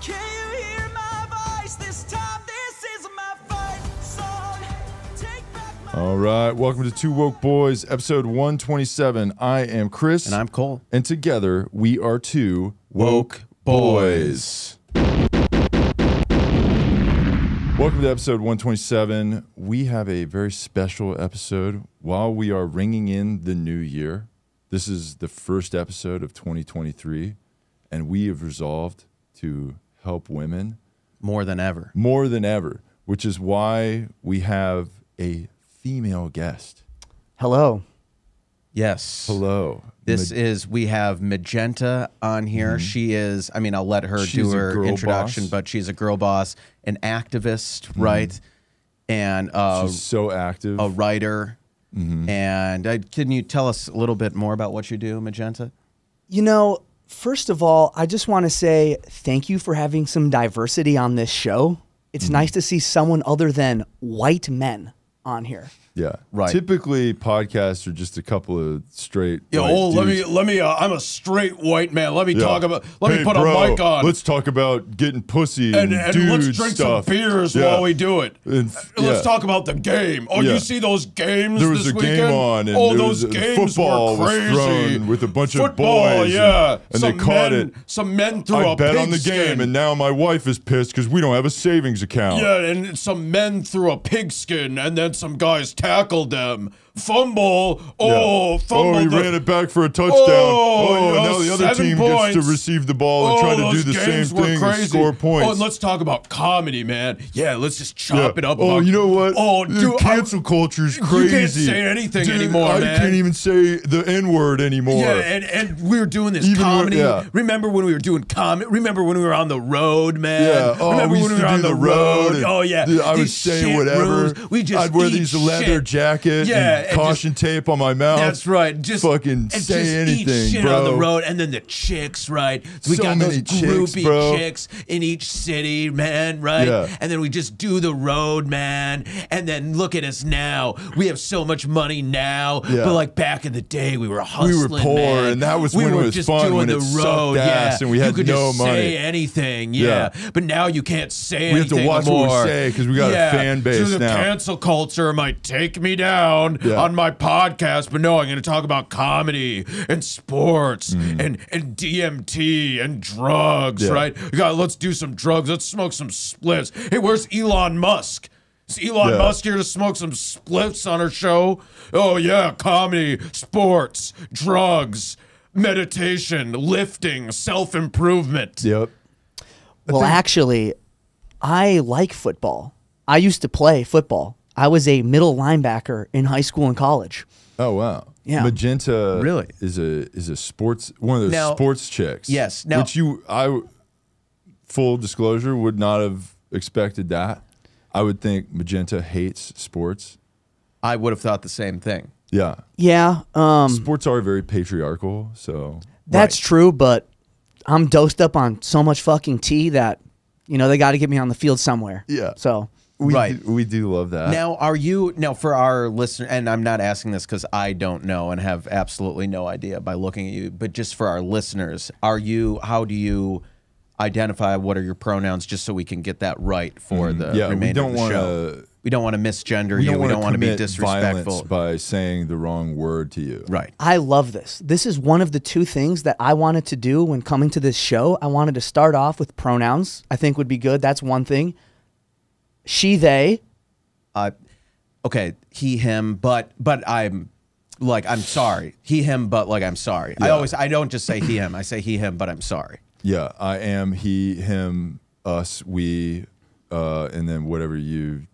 Can you hear my voice? This time this is my fight song. Take back my... All right, welcome to Two Woke Boys, episode 127. I am Chris. And I'm Cole. And together, we are two Woke Boys. Welcome to episode 127. We have a very special episode while we are ringing in the new year. This is the first episode of 2023, and we have resolved to help women More than ever. more than ever, which is why we have a female guest. Hello. Yes. Hello. We have Magenta on here. She is, I mean, I'll let her She's do a her girl introduction, boss. but she's a girl boss, an activist, right? And She's so active. a writer. And can you tell us a little bit more about what you do, Magenta? You know, first of all, I just want to say thank you for having some diversity on this show. It's nice to see someone other than white men on here. Yeah. Right. Typically, podcasts are just a couple of straight. Yo, white dudes. let me. I'm a straight white man. Let me Yeah. talk about. Let Hey, me put bro, a mic on. Let's talk about getting pussy and, and dude let's drink stuff. some beers Yeah. while we do it. And Let's talk about the game. Oh, Yeah. you see those games There was this a weekend? game on, and oh, there those was, games football were crazy. was thrown with a bunch of Football, boys. yeah. And some they caught men, it. Some men threw I a bet on the pigskin. game, and now my wife is pissed because we don't have a savings account. Yeah, and some men threw a pigskin, and then some guys tackled them. Fumble. Oh, Yeah. fumble. Oh, he the- ran it back for a touchdown. Oh, and now the other 7 team points. gets to receive the ball and try to do those the same games were thing crazy. and score points. Oh, and let's talk about comedy, man. Yeah, let's just chop it up. Oh, about- you know what? Oh, The dude, cancel culture is you crazy. can't say anything Dude, anymore, I man. can't even say the N-word anymore. Yeah, and we were doing this Even when- comedy. yeah. Remember when we were doing comedy? Remember when we were on the road, man? Yeah. Oh, Remember we when used we were to on do the the road. and Oh yeah. dude, I would These say shit whatever. rooms. We just I'd wear eat these leather shit. jacket Yeah, and and caution tape on my mouth. That's right. Just fucking and say just anything, eat shit bro. on the road, and then the chicks, right? We So got many those chicks, groupie bro. chicks in each city, man, right? Yeah. And then we just do the road, man. And then look at us now. We have so much money now, Yeah. but like back in the day, we were hustling. poor, man. and that was we when it were was just fun, doing when the it sucked road, ass, and we had you could no just money. say anything, yeah. Yeah. But now you can't say We have to anything watch what we anymore. say 'cause we got a fan base so the now. cancel culture might take me down Yeah. on my podcast, but no, I'm going to talk about comedy and sports Mm. and DMT and drugs, Yeah. right? Let's do some drugs. Let's smoke some spliffs. Hey, where's Elon Musk? Is Elon Yeah. Musk here to smoke some spliffs on our show? Oh yeah, comedy, sports, drugs, meditation, lifting, self-improvement. Yep. Well, actually, I like football. I used to play football. I was a middle linebacker in high school and college. Oh wow. Yeah. Magenta Really? is a sports one of those Now- sports chicks. Yes, now- which full disclosure would not have expected that. I would think Magenta hates sports. I would have thought the same thing. Yeah. Yeah, Sports are very patriarchal, so that's true, but I'm dosed up on so much fucking tea that, you know, they got to get me on the field somewhere. Yeah. So, Right. we do love that. Now, for our listener, and I'm not asking this because I don't know and have absolutely no idea by looking at you, but just for our listeners, how do you identify what are your pronouns just so we can get that right for the yeah, remainder we don't of the want show? to. We don't want to misgender We you. don't We don't want to be commit disrespectful. violence by saying the wrong word to you. Right. I love this. This is one of the two things that I wanted to do when coming to this show. I wanted to start off with pronouns. I think would be good. That's one thing. She, they. Okay, he, him, but I'm sorry. He, him, but like I'm sorry. Yeah. I don't just say he, him. I say he, him, but I'm sorry. Yeah, I am, he, him, us, we, and then whatever you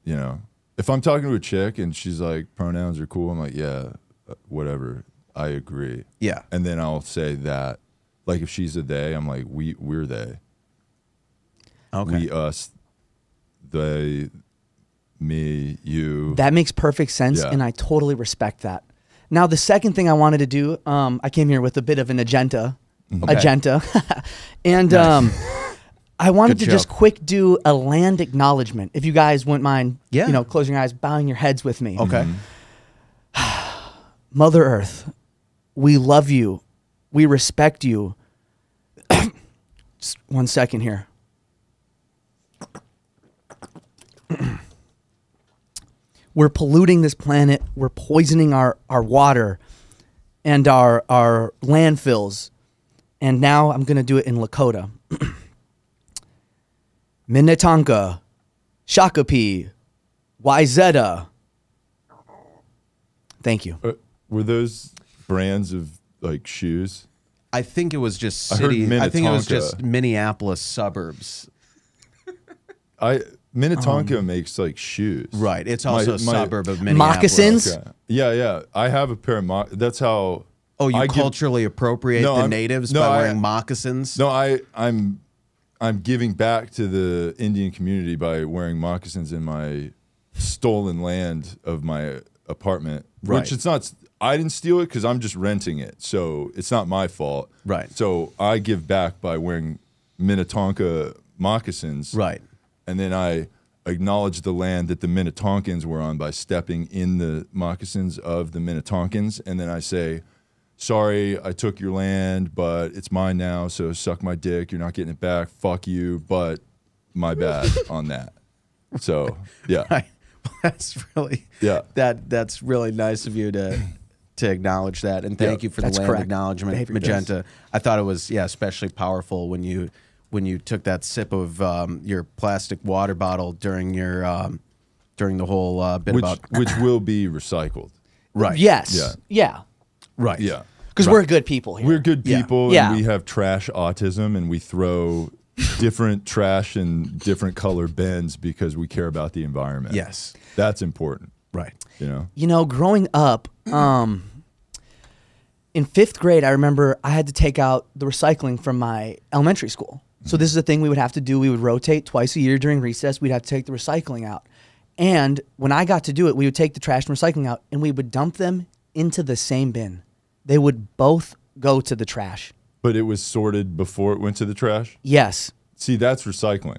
know. If I'm talking to a chick and she's like, pronouns are cool, I'm like, yeah, whatever, I agree. Yeah. And then I'll say that. Like if she's a they, I'm like, we're they. Okay. We, us, they, me, you. That makes perfect sense, Yeah. and I totally respect that. Now, the second thing I wanted to do, I came here with a bit of an agenda. And I wanted Good to just joke. quick do a land acknowledgement. If you guys wouldn't mind, Yeah. you know, closing your eyes, bowing your heads with me. Okay. Mother Earth, we love you. We respect you. Just one second here. We're polluting this planet. We're poisoning our water and our landfills. And now I'm going to do it in Lakota. Minnetonka, Shakopee, Wayzata. Thank you. Were those brands of like shoes? I think it was just I heard city. I think it was Minnetonka. just Minneapolis suburbs. Minnetonka makes like shoes. Right. It's also a My- suburb of Minneapolis. Moccasins? Okay. Yeah. I have a pair of that's how. Oh, you I give- culturally appropriate No, the I'm- natives no, by I- wearing moccasins? No, I'm giving back to the Indian community by wearing moccasins in my stolen land of my apartment. Right. Which it's not. I didn't steal it because I'm just renting it, so it's not my fault. Right. So I give back by wearing Minnetonka moccasins. Right. And then I acknowledge the land that the Minnetonkins were on by stepping in the moccasins of the Minnetonkins. And then I say, sorry, I took your land, but it's mine now, so suck my dick. You're not getting it back. Fuck you, but my bad on that. So, yeah. Right. That's really Yeah. That's really nice of you to acknowledge that, and thank Yeah, you for the that's land correct. acknowledgement, Behavior Magenta. I thought it was especially powerful when you took that sip of your plastic water bottle during your during the whole bit Which, about which will be recycled. right. Yes. Yeah. Right. Yeah. Because we're good people here. We're good Yeah. people, Yeah. and we have trash autism, and we throw different trash in different color bins because we care about the environment. Yes. That's important, Right. you know? You know, growing up, in 5th grade, I remember I had to take out the recycling from my elementary school. So this is a thing we would have to do. We would rotate twice a year during recess. We'd have to take the recycling out. And when I got to do it, we would take the trash and recycling out, and we would dump them into the same bin. They would both go to the trash. But it was sorted before it went to the trash? Yes. See, that's recycling.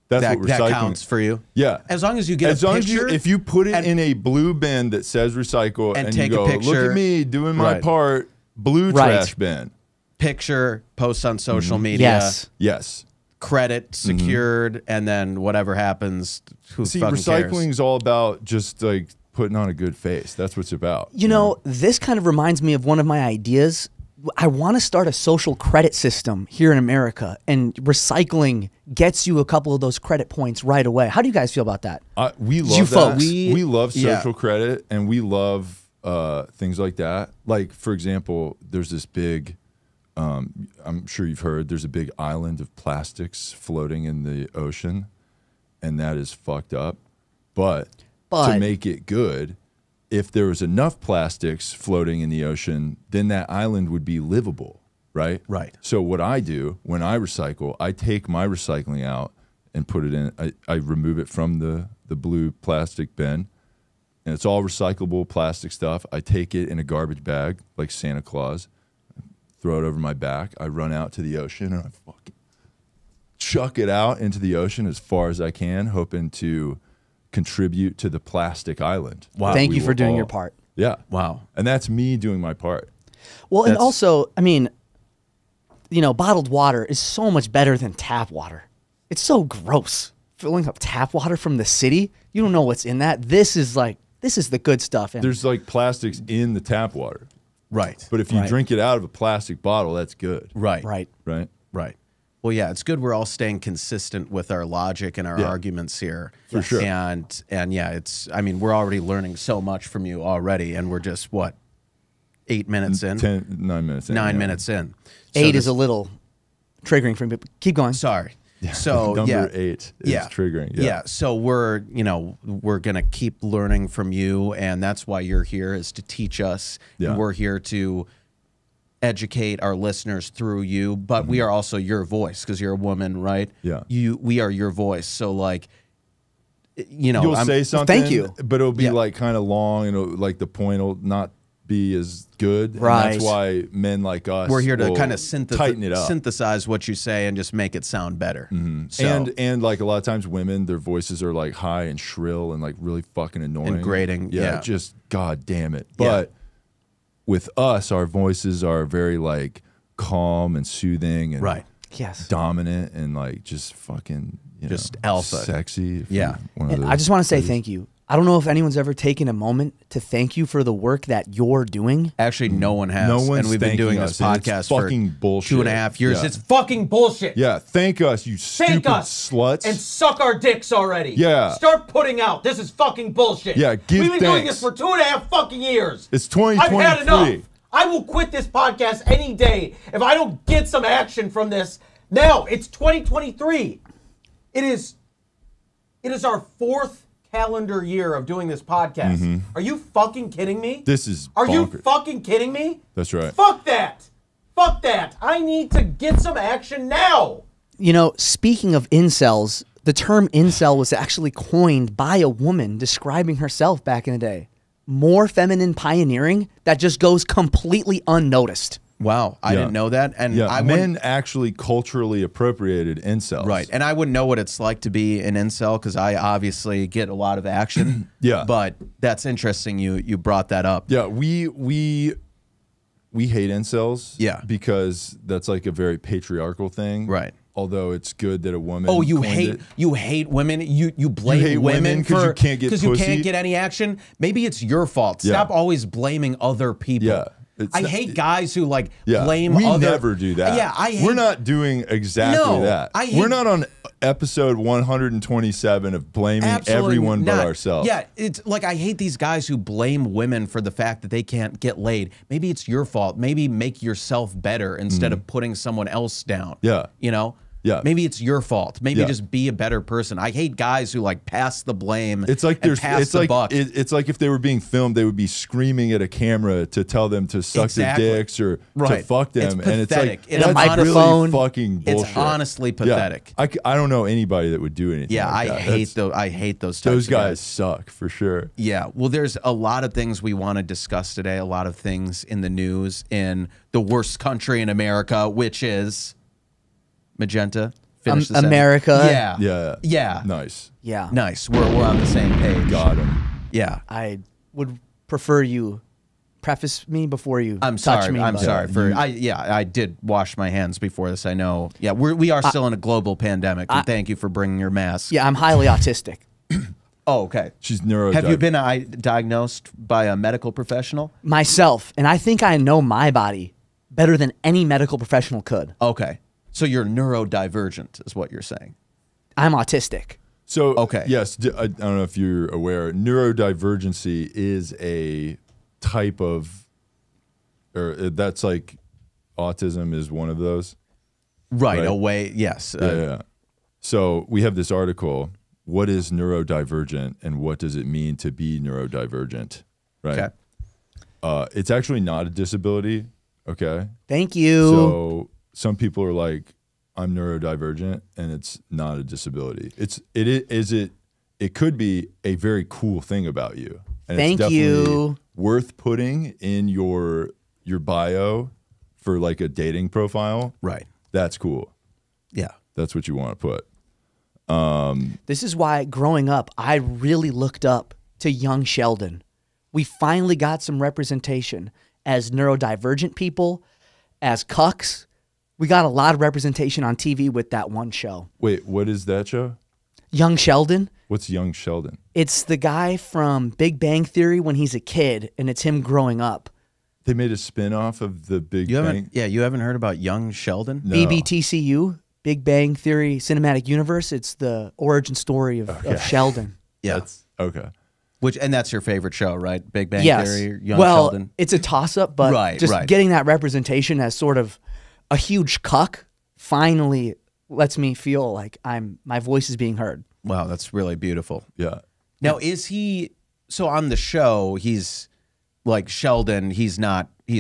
That's That, what that recycling counts for you. Yeah. As long as you get a picture. if you put it and- in a blue bin that says recycle And and, take you a go, look picture. at me doing my Right. part, blue Right. trash bin. picture, post on social media, Yes. Yes. credit secured, and then whatever happens, who See, fucking recycling cares? is all about just like putting on a good face. That's what it's about. You know, this kind of reminds me of one of my ideas. I want to start a social credit system here in America, and recycling gets you a couple of those credit points right away. How do you guys feel about that? We You love that. folks. We love Yeah. social credit, and we love things like that. Like, for example, there's this big, I'm sure you've heard, there's a big island of plastics floating in the ocean, and that is fucked up. But to make it good, if there was enough plastics floating in the ocean, then that island would be livable, right? Right. So what I do when I recycle, I take my recycling out and put it in. I remove it from the blue plastic bin, and it's all recyclable plastic stuff. I take it in a garbage bag like Santa Claus, throw it over my back. I run out to the ocean and I fucking chuck it out into the ocean as far as I can, hoping to contribute to the plastic island. Thank We you for will doing your all- part. Yeah. Wow. And that's me doing my part. Well, and That's- also, I mean, you know, bottled water is so much better than tap water. It's so gross. Filling up tap water from the city, you don't know what's in that. This is the good stuff. And There's like plastics in the tap water. Right. But if you Right. drink it out of a plastic bottle, that's good. Right. right. Right? Right. Well, yeah, it's good we're all staying consistent with our logic and our Yeah. arguments here. For sure. And yeah, it's I mean, we're already learning so much from you already, and we're just what, 8 minutes in? 9 minutes in. 9 yeah. minutes in. So 8 this- is a little triggering for me, but keep going. sorry. So Number yeah. 8 is triggering. Yeah. So we're gonna keep learning from you, and that's why you're here, is to teach us. Yeah. And we're here to educate our listeners through you, but we are also your voice because you're a woman, right? Yeah. We are your voice. So like, You'll I'm- say something, thank you. but it'll be Yeah. like kind of long, and it'll, like the point will not be as good. And Right. that's why men like us we're here to will kind of tighten it up. synthesize what you say and just make it sound better. So, and like a lot of times women, their voices are like high and shrill and like really fucking annoying. And grating, yeah. Just god damn it. Yeah. But with us, our voices are very like calm and soothing and Right. Yes. dominant and like just fucking Just alpha. sexy. if Yeah. you're one of And those I just want to say ladies. thank you. I don't know if anyone's ever taken a moment to thank you for the work that you're doing. Actually, no one has. No one's and we've been doing thanking this us, and it's podcast for fucking bullshit. 2.5 years. Yeah. It's fucking bullshit. Yeah, thank us, you Thank stupid us sluts. and suck our dicks already. Yeah. Start putting out. This is fucking bullshit. Yeah, give We've been doing thanks. this for 2.5 fucking years. It's I've had 2023. enough. I will quit this podcast any day if I don't get some action from this. Now, it's 2023. It is our 4th calendar year of doing this podcast. Are you fucking kidding me? Mm-hmm. This is Are you bonkers. fucking kidding me? That's right. Fuck that. Fuck that. I need to get some action now. You know, speaking of incels, the term incel was actually coined by a woman describing herself back in the day. More feminine pioneering that just goes completely unnoticed. Wow, I Yeah. didn't know that. And Yeah, I men wouldn't, actually culturally appropriated incels. right, and I wouldn't know what it's like to be an incel because I obviously get a lot of action. Yeah. but that's interesting. You brought that up. Yeah, we hate incels. Yeah. because that's like a very patriarchal thing. Right. Although it's good that a woman. Oh, you coined hate it. you hate women. You blame hate women 'cause for you can't get you pussy? can't get any action. Maybe it's your fault. Yeah. Stop always blaming other people. Yeah. It's I not- hate guys who like Yeah, blame we other. never do that. Yeah, I hate. We're not doing exactly No, that. I hate- We're not on episode 127 of blaming Absolutely everyone but not. ourselves. Yeah, it's like I hate these guys who blame women for the fact that they can't get laid. Maybe it's your fault. Maybe make yourself better instead of putting someone else down. Mm-hmm. Yeah. You know? Yeah. Maybe it's your fault. Maybe Yeah. just be a better person. I hate guys who like pass the blame. It's like and there's pass it's the like buck. it's like if they were being filmed, they would be screaming at a camera to tell them to suck Exactly. their dicks or to Right. fuck them, It's and it's pathetic. like In that's a microphone. really fucking bullshit. It's honestly Yeah. pathetic. I don't know anybody that would do anything. Yeah, like I that. hate That's- those. I hate those. Types Those of guys suck for sure. Yeah, well, there's a lot of things we want to discuss today. A lot of things in the news in the worst country in America, which is Magenta. Finish the sentence. America. Yeah. Yeah. Yeah. Nice. Yeah. Nice. We're on the same page. Got him. Yeah. I would prefer you preface me before you I'm touch sorry. me. I'm but- sorry for. I did wash my hands before this. I know. Yeah. We are still in a global pandemic. And thank you for bringing your mask. Yeah, I'm highly autistic. Oh, okay. She's neurodivergent. Have you been diagnosed by a medical professional? Myself, and I think I know my body better than any medical professional could. Okay. So you're neurodivergent, is what you're saying. I'm autistic. So Okay. yes, I don't know if you're aware. Neurodivergency is a type of, or that's like, autism is one of those. Right. Right. Away. Yes. Yeah. So we have this article. What is neurodivergent, and what does it mean to be neurodivergent? Right. Okay. It's actually not a disability. Okay. Thank you. So some people are like, I'm neurodivergent, and it's not a disability. It could be a very cool thing about you. And Thank it's definitely you. worth putting in your bio for like a dating profile. Right. That's cool. Yeah. That's what you want to put. This is why growing up, I really looked up to young Sheldon. We finally got some representation as neurodivergent people, as cucks. We got a lot of representation on TV with that one show. Wait, what is that show? Young Sheldon, What's Young Sheldon? it's the guy from Big Bang Theory when he's a kid, and it's him growing up. They made a spin-off of the Big You Bang. haven't. Yeah. You haven't heard about Young Sheldon? No. BBTCU, Big Bang Theory Cinematic Universe. It's the origin story of Sheldon. Yeah. That's okay. That's your favorite show, right? Big Bang Yes. Theory. Young well, Sheldon. it's a toss-up, but Right, just right. getting that representation as sort of a huge cuck finally lets me feel like my voice is being heard. Wow, that's really beautiful. Yeah. Now, is he? So on the show, he's like Sheldon. He's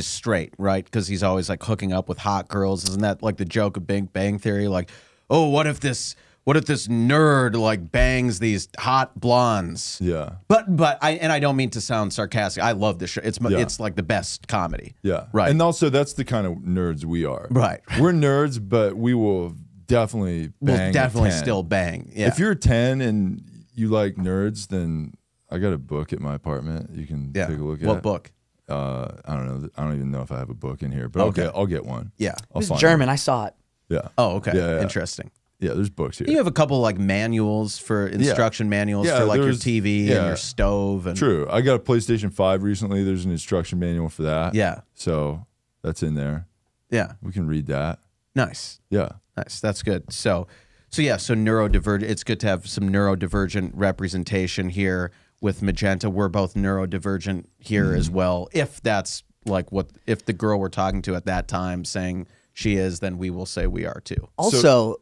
straight, right? Because he's always like hooking up with hot girls. Isn't that like the joke of Big Bang Theory? Like, oh, what if this nerd like bangs these hot blondes? Yeah. But I don't mean to sound sarcastic. I love this show. It's like the best comedy. Yeah. Right. And also, that's the kind of nerds we are. Right. We're nerds, but we will definitely bang. We'll a definitely 10. still bang. Yeah. If you're 10 and you like nerds, then I got a book at my apartment. You can yeah. take a look at. What book? I don't know. I don't even know if I have a book in here, but Okay. I'll get one. Yeah. I'll It's find German. one. I saw it. Yeah. Oh, okay. Yeah, yeah. Interesting. Yeah, there's books here. You have a couple like manuals for instruction manuals Yeah, for like your there's- TV and yeah. your stove and True. I got a PlayStation 5 recently. There's an instruction manual for that. Yeah. So that's in there. Yeah. We can read that. Nice. Yeah. Nice. That's good. So neurodivergent. It's good to have some neurodivergent representation here with Magenta. We're both neurodivergent here as well. If that's like if the girl we're talking to at that time saying she is, then we will say we are too. Also,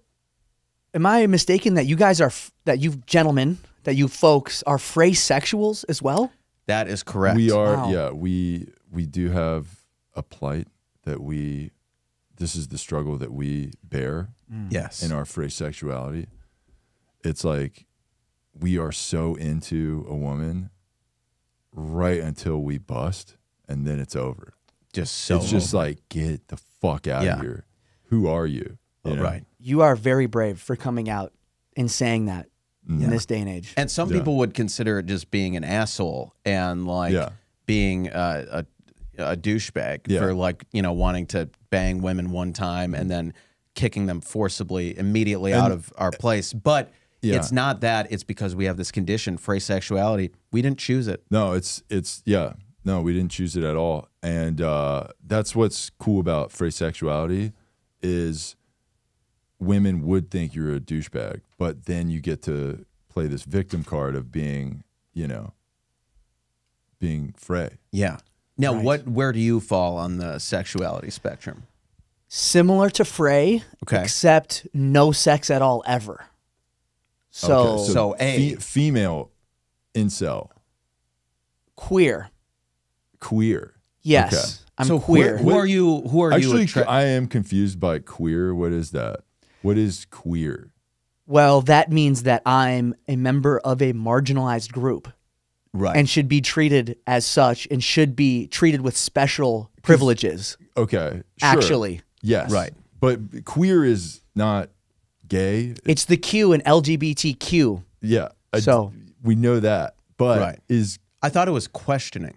am I mistaken that you guys are that you gentlemen, that you folks are phrasexuals as well? That is correct. We are. Wow. Yeah. We do have a plight that this is the struggle that we bear Yes. in our phrase sexuality. It's like we are so into a woman right until we bust, and then it's over. Just so It's just like, get the fuck out Yeah. of here. Who are you? You know? right. You are very brave for coming out and saying that in this day and age. And some Yeah. people would consider it just being an asshole and like Yeah. being a douchebag Yeah. for like, wanting to bang women one time and then kicking them forcibly immediately out of our place. But Yeah. it's not that. It's because we have this condition, phrase sexuality. We didn't choose it. No, it's yeah. No, we didn't choose it at all. And that's what's cool about phrase sexuality is women would think you're a douchebag, but then you get to play this victim card of being, being Frey. Yeah. Now, Right. where do you fall on the sexuality spectrum? Similar to Frey, Okay. except no sex at all ever. So, Okay, So A. female incel, queer. queer. Yes, Okay. I'm so queer. Who are you? Who are Actually, you? I am confused by queer. What is that? What is queer? Well, that means that I'm a member of a marginalized group Right. and should be treated as such and should be treated with special privileges. Okay, sure. Actually, Yes. Right. But queer is not gay. it's the Q in LGBTQ. Yeah. So- we know that. But Right. is I thought it was questioning.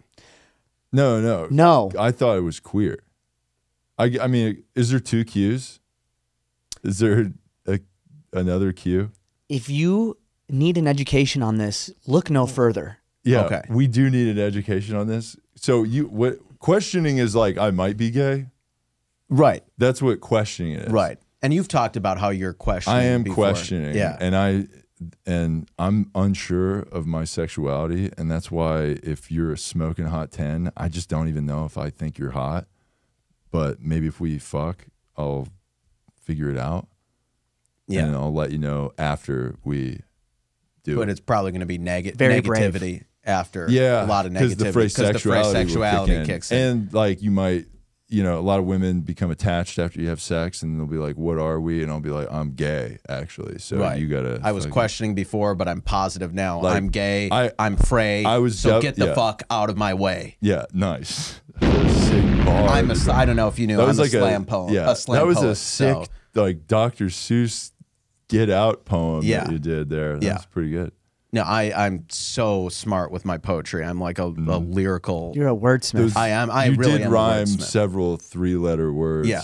no. No. I thought it was queer. I mean, is there two Qs? Is there another Q? If you need an education on this, look no further. Yeah. Okay. We do need an education on this. So what questioning is like I might be gay? Right. That's what questioning is. Right. And you've talked about how you're questioning. I am before. questioning. Yeah. And I'm unsure of my sexuality, and that's why if you're a smoking hot 10, I just don't even know if I think you're hot. But maybe if we fuck, I'll figure it out. Yeah. And I'll let you know after we do But it. it's probably going to be Very brave. negativity after Yeah, a lot of because negativity. the phrase sexuality, will kicks in. And like you might, a lot of women become attached after you have sex, and they'll be like, "What are we?" And I'll be like, "I'm gay, actually." So Right. you gotta. I was fucking- questioning before, but I'm positive now. Like, I'm gay. I- I'm Frey. I was so def- get the yeah. fuck out of my way. Yeah, nice. Sick bar. I don't know if you knew. That I'm was a like slam poem. Yeah, a slam that was poet, a sick, so- like Dr. Seuss "Get Out" poem Yeah. that you did there. That's Yeah. pretty good. No, I'm so smart with my poetry. I'm like a lyrical. You're a wordsmith. I am. I you really did am a rhyme wordsmith. several 3-letter words. Yeah.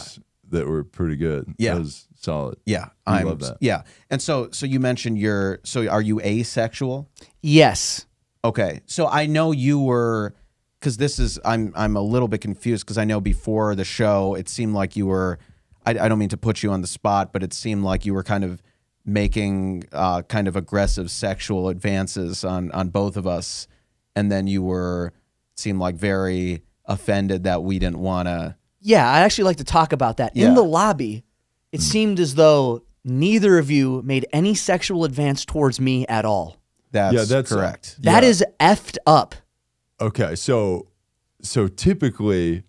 that were pretty good. Yeah. That was solid. Yeah, I love that. Yeah, and so you mentioned are you asexual? Yes. Okay, so I know you were, because this is I'm a little bit confused because I know before the show it seemed like you were. I don't mean to put you on the spot, but it seemed like you were kind of making kind of aggressive sexual advances on both of us, and then it seemed like very offended that we didn't want to. Yeah, I'd actually like to talk about that. Yeah. In the lobby, it seemed as though neither of you made any sexual advance towards me at all. That's correct. That is effed up. Okay, so typically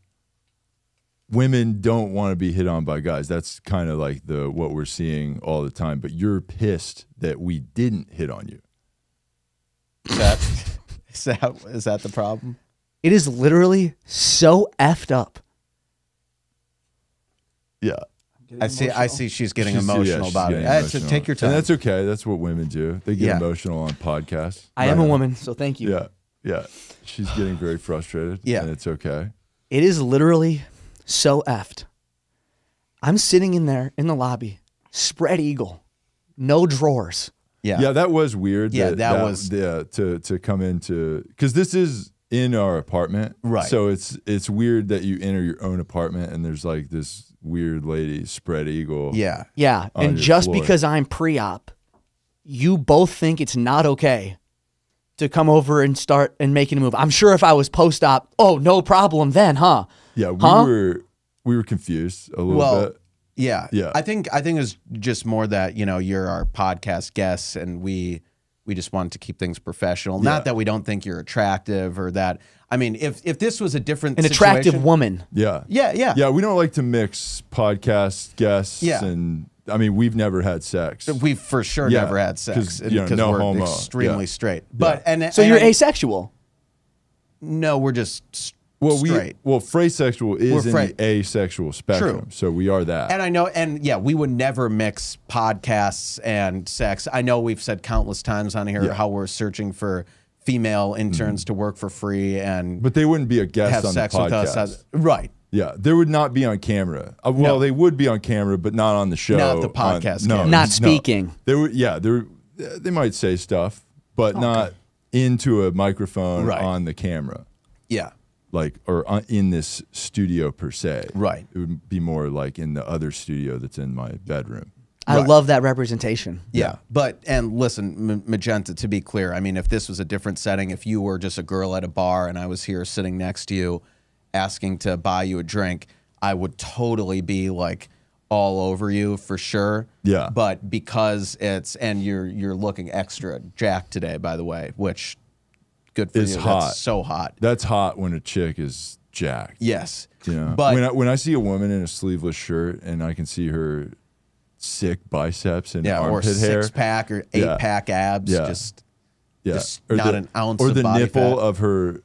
women don't want to be hit on by guys. That's kind of like what we're seeing all the time. But you're pissed that we didn't hit on you. Is that the problem? It is literally so effed up. Yeah. I see. She's getting She's- emotional she's about getting it. emotional. Take your time. And that's okay. That's what women do. They get Yeah. emotional on podcasts. I am a woman, so thank you. Yeah. Yeah. She's getting very frustrated. Yeah. And it's okay. It is literally so effed. I'm sitting in there in the lobby, spread eagle, no drawers. Yeah, that was weird. Yeah, that was- to come into, because this is in our apartment, Right. So it's weird that you enter your own apartment and there's like this weird lady spread eagle. Yeah. Yeah, On and your just floor. because I'm pre-op, you both think it's not okay to come over and start and making a move. I'm sure if I was post-op, oh, no problem then, huh? Yeah, we Huh? were confused a little Well, bit. yeah. Yeah. I think it's just more that, you're our podcast guests and we just wanted to keep things professional. Yeah. Not that we don't think you're attractive or that. I mean, if this was a different An situation, attractive woman. Yeah. Yeah. Yeah, we don't like to mix podcast guests Yeah. and I mean, we've never had sex. We've for sure Yeah, never had sex 'cause, no we're homo. extremely Yeah. straight. But So you're I- asexual. No, we're just Frasexual straight. is We're in fra- the asexual spectrum. True. So we are that. And I know, and yeah, we would never mix podcasts and sex. I know we've said countless times on here Yeah. how we're searching for female interns to work for free and but they wouldn't be a guest have on sex the with podcast. us. Right. Yeah, they would not be on camera. Well, No. they would be on camera, but not on the show. Not the podcast no, camera. Not no. speaking. They would. Yeah, they might say stuff, but not into a microphone Right. on the camera, Yeah. like in this studio per se. Right. It would be more like in the other studio that's in my bedroom. I Right. love that representation. Yeah. But, and listen, Magenta, to be clear, I mean, if this was a different setting, if you were just a girl at a bar and I was here sitting next to you asking to buy you a drink, I would totally be like all over you for sure. Yeah. But because and you're looking extra jacked today, by the way, which good for It's you. hot. That's so hot. That's hot when a chick is jacked. Yes. You know, But when I see a woman in a sleeveless shirt and I can see her sick biceps and yeah, or armpit hair, 6-pack or Yeah. 8-pack abs, Yeah. just yeah, just not an ounce or of the body nipple fat. of her.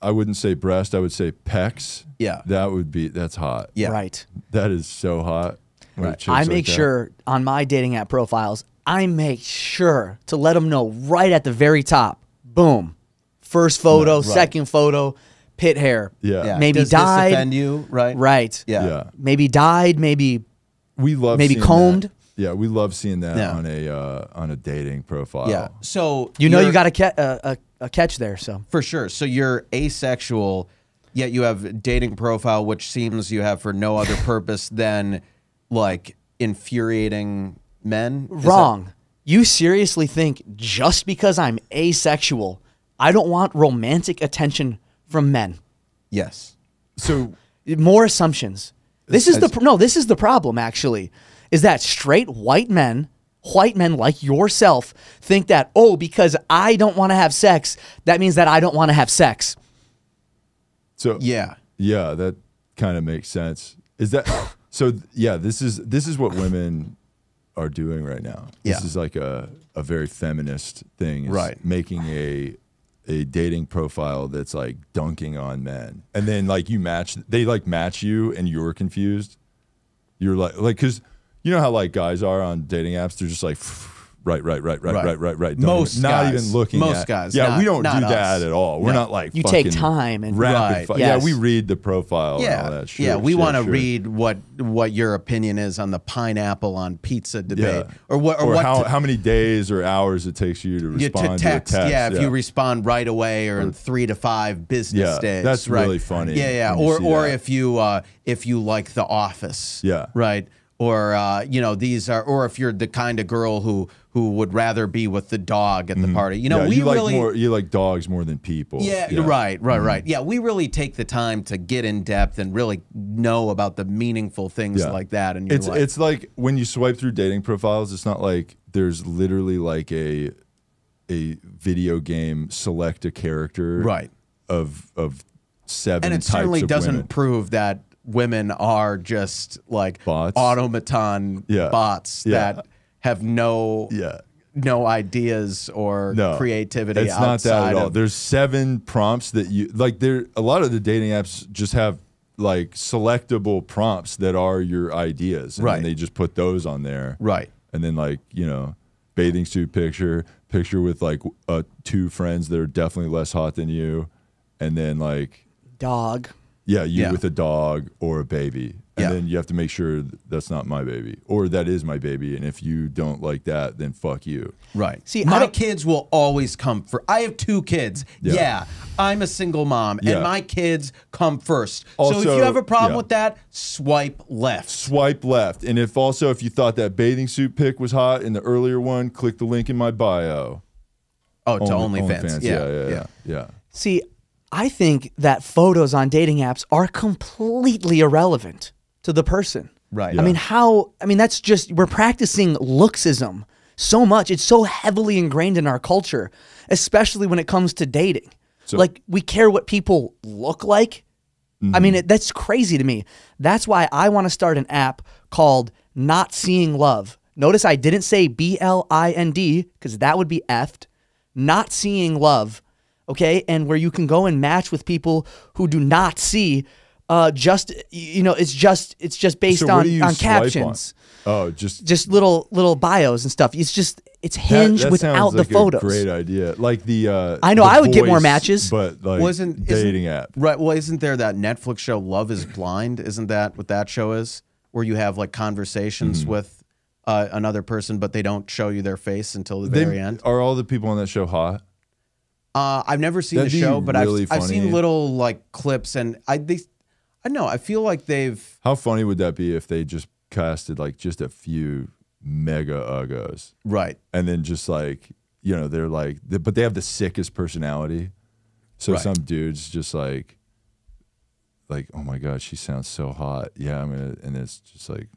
I wouldn't say breast. I would say pecs. Yeah. That's hot. yeah. Right. That is so hot. when a Right. chick's I like make that. sure on my dating app profiles, I make sure to let them know right at the very top. Boom. First photo, Right. second photo, pit hair. Yeah. Yeah. Maybe Does died. this offend you, right? Right. Yeah. Yeah. Maybe died, maybe We love Maybe seeing combed? That. Yeah, we love seeing that Yeah. on a dating profile. Yeah. So you you're- got a catch there. So for sure. So you're asexual, yet you have a dating profile which seems you have for no other purpose than like infuriating men. Is that- wrong. You seriously think just because I'm asexual, I don't want romantic attention from men? Yes. So More assumptions. This is the problem actually, is that straight white men like yourself think that, oh, because I don't want to have sex, that means that I don't want to have sex. Yeah. Yeah, that kind of makes sense. Is that so? Yeah, this is what women are doing right now. This Yeah. is like a very feminist thing. Is Right. Making a dating profile that's like dunking on men, and then like they match you, and you're confused. You're like because you know how like guys are on dating apps. They're just like. Right. Don't Most even, not guys. even looking Most at. guys, Yeah, not- we don't not do us. that at all. We're No. not like You take fucking time and- rapid Right. fire. Yes. Yeah, we read the profile and all Yeah. that shit. Yeah. We Sure, want to sure. read what your opinion is on the pineapple on pizza debate, Yeah. or what how many days or hours it takes you to you respond to text. to a text. Yeah, if you respond right away or in 3 to 5 business Yeah, days. that's right? really funny Yeah. when you see Or that. if you like The Office. Yeah. Right. Or these are, or if you're the kind of girl who would rather be with the dog at the party. You know, yeah, we you really you like dogs more than people. Yeah, right. Yeah, we really take the time to get in depth and really know about the meaningful things Yeah. like that. And you're It's like when you swipe through dating profiles, it's not like there's literally like a video game select a character Right. of 7 and it types certainly of doesn't women. prove that women are just like Bots? automaton Yeah. bots Yeah. that have no Yeah. no ideas or No, creativity it's not that outside at all. of There's 7 prompts that you like. There, a lot of the dating apps just have like selectable prompts that are your ideas, and Right. then they just put those on there, right. and then like bathing suit picture with like 2 friends that are definitely less hot than you, and then like Dog. you Yeah. with a dog or a baby, And Yeah. then you have to make sure that's not my baby, or that is my baby. And if you don't like that, then fuck you. Right. See, I my don't- kids will always come for. I have 2 kids. Yeah. Yeah. I'm a single mom, Yeah. and my kids come first. so if Also, you have a problem yeah. with that, swipe left. Swipe left. And if you thought that bathing suit pic was hot in the earlier one, click the link in my bio. Oh, to OnlyFans. Yeah. See, I think that photos on dating apps are completely irrelevant to the person. Right. I mean, that's just, we're practicing looksism so much. It's so heavily ingrained in our culture, especially when it comes to dating. So- Like, we care what people look like. I mean, that's crazy to me. That's why I want to start an app called Not Seeing Love. Notice I didn't say BLIND because that would be effed. Not Seeing Love, okay? And where you can go and match with people who do not see. It's just based So what do you on swipe captions, on? Oh, just just little bios and stuff. It's Hinge that without sounds the like photos. A great idea. Like the I know, the I would get more Voice, matches. but like Wasn't dating isn't- app. Right. Well, isn't there that Netflix show Love Is Blind? Isn't that what that show is? Where you have like conversations with another person, but they don't show you their face until the very end. Are all the people on that show hot? I've never seen That'd the be show, but really I've seen funny. little like clips, and I don't know. I feel like they've. How funny would that be if they just casted like just a few mega uggos Right. and then just like, they're like, but they have the sickest personality. So Right. some dude's just like, oh my God, she sounds so hot. Yeah, and it's just like,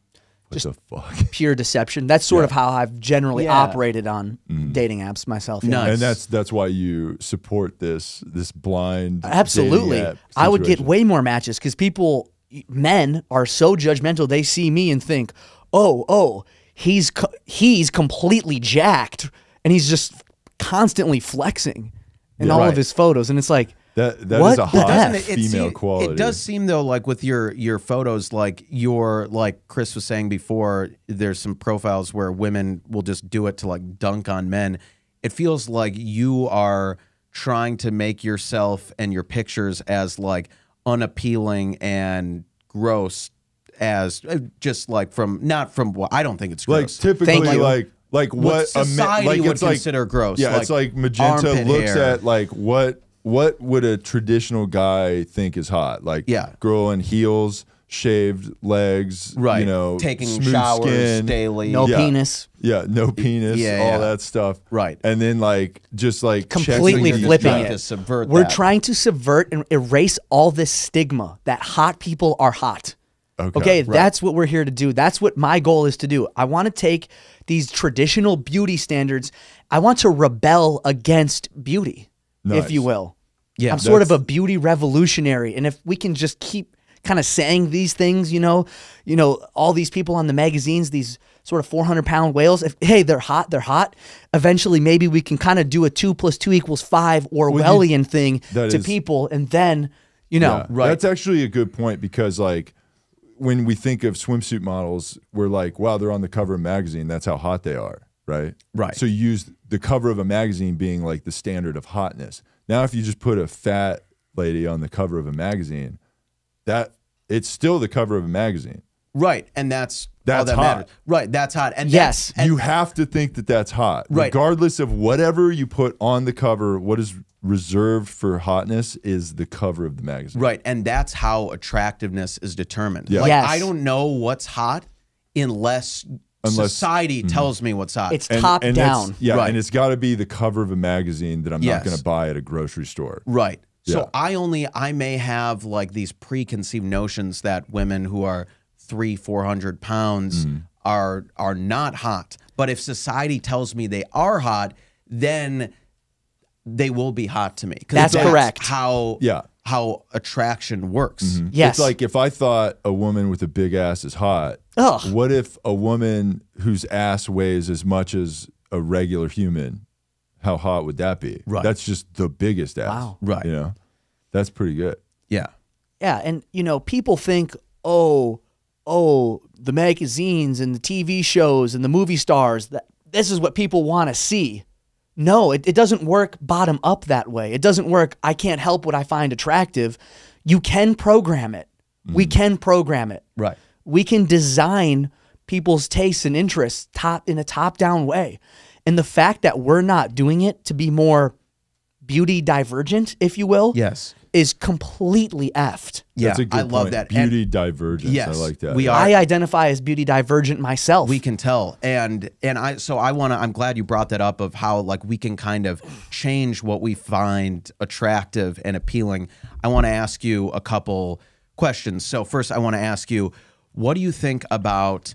what the fuck? Pure deception. That's sort of how I've generally Yeah. operated on dating apps myself. yeah. Nice. And that's why you support this blind Absolutely. dating app I would get situation. way more matches because men are so judgmental. They see me and think, oh, he's completely jacked, and he's just constantly flexing in Yeah. all Right. of his photos. And it's like, That What is a the hot F? Doesn't it female seem- quality. It does seem though, like with your photos, like like Chris was saying before, there's some profiles where women will just do it to like dunk on men. It feels like you are trying to make yourself and your pictures as like unappealing and gross as just like not from what I don't think it's Like gross. typically, Thank you. like what What society would it's like- consider gross, Yeah, like it's like Magenta armpit looks hair. at like what would a traditional guy think is hot? Like Yeah. girl in heels, shaved legs, Right. taking Taking smooth showers skin, daily. no Yeah. penis. Yeah, no penis, Yeah, all yeah. that stuff. Right. And then like just like Completely checking these flipping guys. it. to subvert We're that. trying to subvert and erase all this stigma that hot people are hot. Okay, That's what we're here to do. That's what my goal is to do. I want to take these traditional beauty standards. I want to rebel against beauty, Nice. if you will. Yeah, I'm sort of a that's- beauty revolutionary. And if we can just keep kind of saying these things, all these people on the magazines, these sort of 400-pound whales, hey, they're hot. Eventually, maybe we can kind of do a 2 + 2 = 5 Orwellian thing that to is- people. And then, Yeah, Right. That's actually a good point because like when we think of swimsuit models, we're like, wow, they're on the cover of a magazine. That's how hot they are, right? Right. So you use the cover of a magazine being like the standard of hotness. Now, if you just put a fat lady on the cover of a magazine, that it's still the cover of a magazine. Right, and that's all That's that hot. matters. Right, that's hot. And Yes. that's- and- You have to think that that's hot, Right. regardless of whatever you put on the cover. What is reserved for hotness is the cover of the magazine. right, and that's how attractiveness is determined. Yeah. Like Yes. I don't know what's hot unless society tells me what's hot. it's top that's- down. Yeah, Right. and it's got to be the cover of a magazine that I'm Yes. not going to buy at a grocery store. right. So Yeah. I may have like these preconceived notions that women who are 300-400 pounds Mm-hmm. are not hot. But if society tells me they are hot, then they will be hot to me. 'Cause That's correct. How Yeah. how attraction works. Yes. It's like if I thought a woman with a big ass is hot, Ugh. what if a woman whose ass weighs as much as a regular human? How hot would that be? Right. That's just the biggest ass. Wow. Right. That's pretty good. Yeah. Yeah, and people think, oh, the magazines and the TV shows and the movie stars, that this is what people want to see. No, it doesn't work bottom up that way. It doesn't work, I can't help what I find attractive. You can program it. We can program it. Right. We can design people's tastes and interests in a top-down way. And the fact that we're not doing it to be more beauty divergent, if you will, Yes. is completely effed. Yeah, That's a good I love point. that. Beauty And divergence. Yes, I like that. we are. I identify as beauty divergent myself. we can tell, and I'm glad you brought that up of how like we can kind of change what we find attractive and appealing. I want to ask you a couple questions. So first, I want to ask you, what do you think about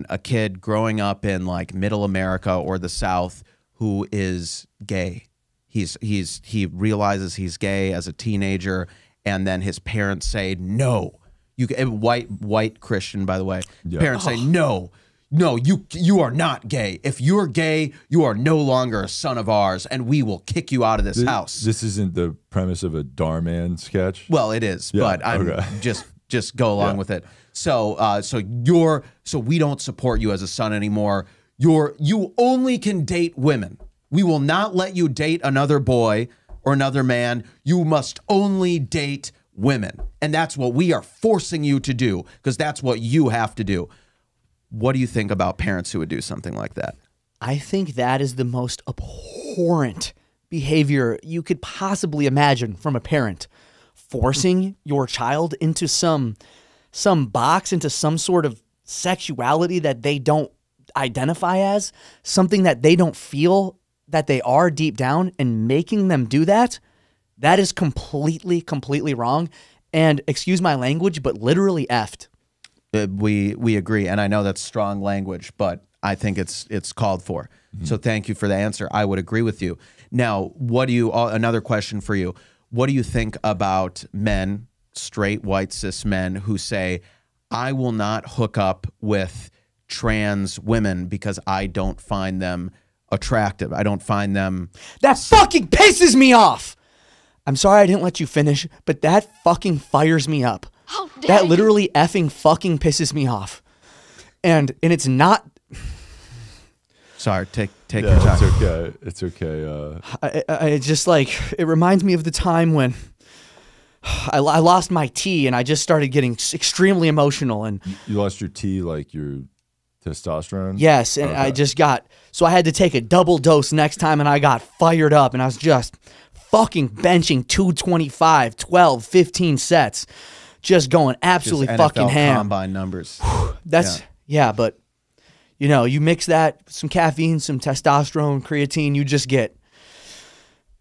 a kid growing up in like middle America or the South who is gay? He realizes he's gay as a teenager, and then his parents say no. White Christian, by the way. Yeah. Parents say no, you are not gay. If you're gay, you are no longer a son of ours, and we will kick you out of this house. This isn't the premise of a Darman sketch. Well, it is, Yeah, but I'm okay. just go along Yeah. with it. So we don't support you as a son anymore. You only can date women. We will not let you date another boy or another man. You must only date women. And that's what we are forcing you to do, because that's what you have to do. What do you think about parents who would do something like that? I think that is the most abhorrent behavior you could possibly imagine from a parent. Forcing your child into some box, into some sort of sexuality that they don't identify as, something that they don't feel that they are deep down, and making them do that, that is completely wrong. And excuse my language, but literally effed. We agree, and I know that's strong language, but I think it's called for. So thank you for the answer. I would agree with you. Now, another question for you. What do you think about men, straight white cis men, who say, I will not hook up with trans women because I don't find them attractive. I don't find them. That fucking pisses me off. I'm sorry I didn't let you finish, but that fucking fires me up. How dare That you. literally effing fucking pisses me off. And it's not. Sorry, take your Yeah, time. it's okay. It's okay. It's just like, it reminds me of the time when I lost my tea and I just started getting extremely emotional. And You lost your T, like your testosterone? yes, and I just got, so I had to take a double dose next time, and I got fired up, and I was just fucking benching 225, 12, 15 sets, just going absolutely Just fucking NFL ham. combine numbers. That's yeah, but you know, you mix that, some caffeine, some testosterone, creatine, you just get.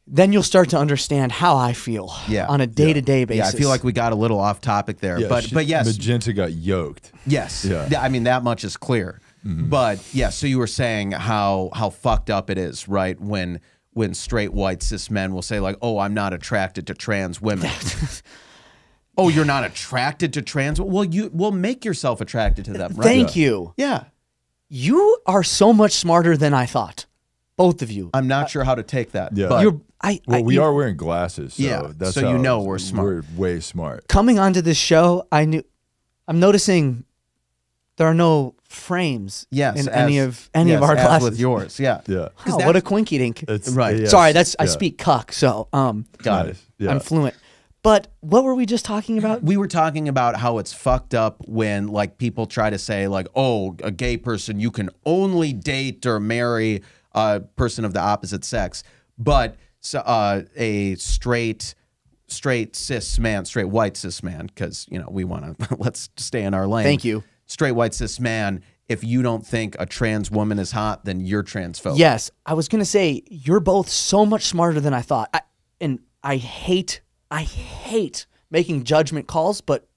Then you'll start to understand how I feel on a day-to-day basis. Yeah, I feel like we got a little off topic there, Yeah, but yes, Magenta got yoked. yes, Yeah. I mean that much is clear. But yeah, so you were saying how fucked up it is, right? When straight white cis men will say like, "Oh, I'm not attracted to trans women." Oh, you're not attracted to trans? Well, you will make yourself attracted to them, right? Thank you. Yeah. You are so much smarter than I thought. Both of you. I'm not sure how to take that. Yeah. But You're Well, we you- are wearing glasses, so Yeah, that's so you how know we're smart. We're way smart. coming onto this show, I'm noticing there are no frames yes, in as- any of our as classes. with yours. Yeah. Yeah. Oh, what a quinky dink. It's, Right. yes, Sorry, that's I yeah. speak cuck, so Got it. Nice. Yeah. I'm fluent. But what were we just talking about? We were talking about how it's fucked up when like people try to say like, oh, a gay person, you can only date or marry a person of the opposite sex, but a straight cis man, straight white cis man, because you know we want to let's stay in our lane. Thank you. Straight white cis man. If you don't think a trans woman is hot, then you're transphobic. Yes, I was gonna say you're both so much smarter than I thought, and I hate making judgment calls, but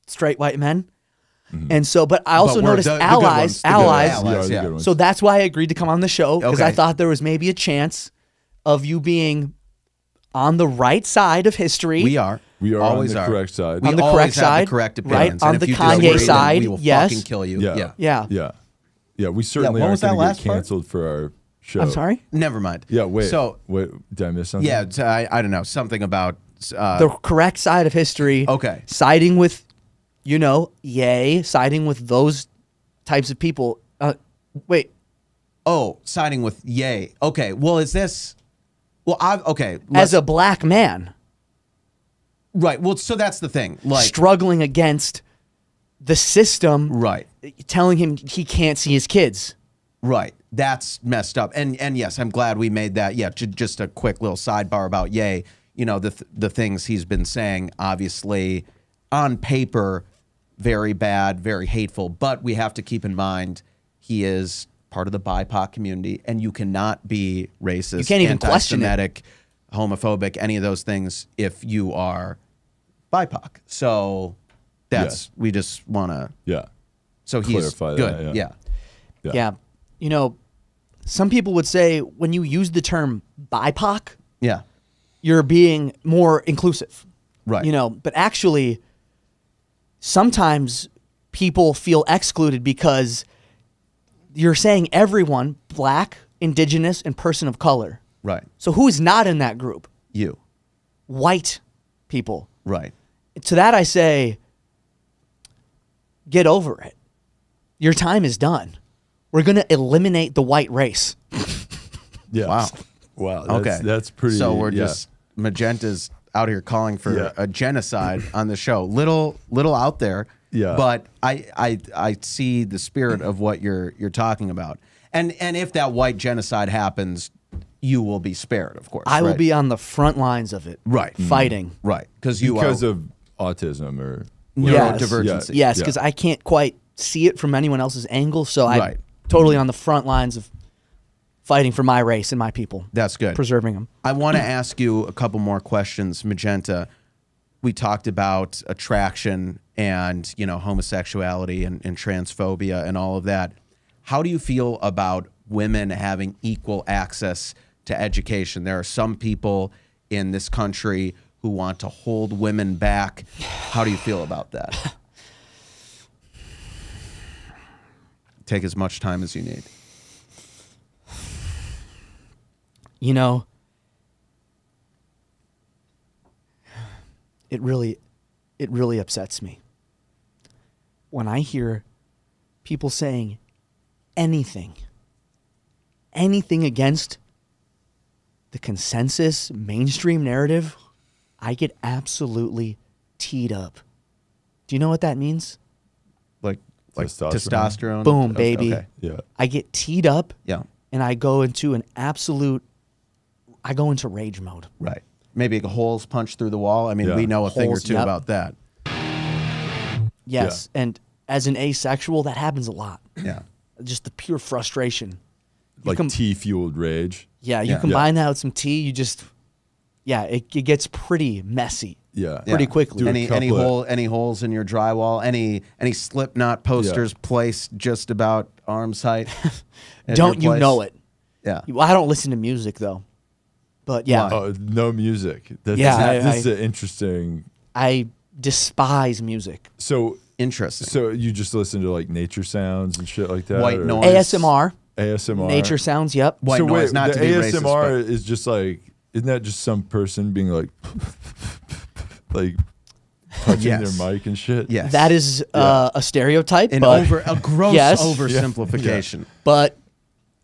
straight white men, and so, but I also But we're noticed the good allies, ones, the good ones. allies. Allies, Yeah, the yeah. good ones. So that's why I agreed to come on the show, because I Okay. thought there was maybe a chance of you being on the right side of history. We are. We are always on the are. correct side. We On the always correct have side, the correct right? opinions. On And if the you Kanye disagree, then side, we will yes. fucking kill you. Yeah. Yeah. Yeah. Yeah. Yeah. We certainly what aren't was that going to last get part? canceled for our show. I'm sorry. Never mind. Yeah. Wait. So wait. Did I miss something? yeah, I don't know, something about The correct side of history. Okay. Siding with, yay, siding with those types of people. Wait, siding with yay. Okay. Well, is this? Well, okay. as a black man right. Well, so that's the thing. Like, struggling against the system Right. telling him he can't see his kids. Right. That's messed up. And yes, I'm glad we made that. Yeah, just a quick little sidebar about Ye. You know, the things he's been saying, obviously, on paper, very bad, very hateful. But we have to keep in mind he is part of the BIPOC community, and you cannot be racist, You can't even question it. anti-Semitic, homophobic, any of those things if you are BIPOC. So that's we just want to. Yeah. So he's Clarify good. that, yeah. Yeah. Yeah. You know, some people would say when you use the term BIPOC, Yeah. you're being more inclusive. Right. You know, but actually, sometimes people feel excluded because you're saying everyone, black, indigenous, and person of color. Right. So who is not in that group? You. White people. Right. To that I say, get over it. Your time is done. We're going to eliminate the white race. Yeah. Wow. Wow. That's, Okay. That's pretty. So we're yeah. just Magenta's out here calling for Yeah. a genocide on the show. Little out there. Yeah. But I see the spirit of what you're talking about. And if that white genocide happens, you will be spared, of course. I will right? be on the front lines of it. Right. Fighting. Right. Because you because are of autism or neurodivergency. Yes, Yeah. because I can't quite see it from anyone else's angle. So I'm Right. totally on the front lines of fighting for my race and my people. That's good. Preserving them. I want to ask you a couple more questions, Magenta. We talked about attraction and, you know, homosexuality and transphobia and all of that. How do you feel about women having equal access to education? There are some people in this country who want to hold women back. How do you feel about that? Take as much time as you need. You know, it really upsets me when I hear people saying anything against the consensus mainstream narrative. I get absolutely teed up. Do you know what that means? Like Testosterone. testosterone. Boom, baby. Okay. Yeah. I get teed up Yeah. and I go into rage mode. Right. Maybe a holes punched through the wall. I mean, Yeah. we know a thing or Holes, two yep. about that. Yes. And as an asexual, that happens a lot. Yeah. Just the pure frustration. Like tea fueled rage. Yeah, you Yeah. combine that with some tea, you just, it gets pretty messy. Yeah. Pretty quickly. Do a Any holes in your drywall? Any Slipknot posters placed just about arm's height? at Don't your you place? know it? Yeah. Well, I don't listen to music though. But yeah, Why? Oh, no music. That's, Yeah, this is an interesting. I despise music. So Interesting. So you just listen to like nature sounds and shit like that? White or noise. ASMR. Nature sounds, yep. White so noise, wait, not the to be racist, ASMR is just like, isn't that just some person being like, like touching Yes. their mic and shit? Yes. That is a stereotype, An but, a gross Yes. oversimplification. but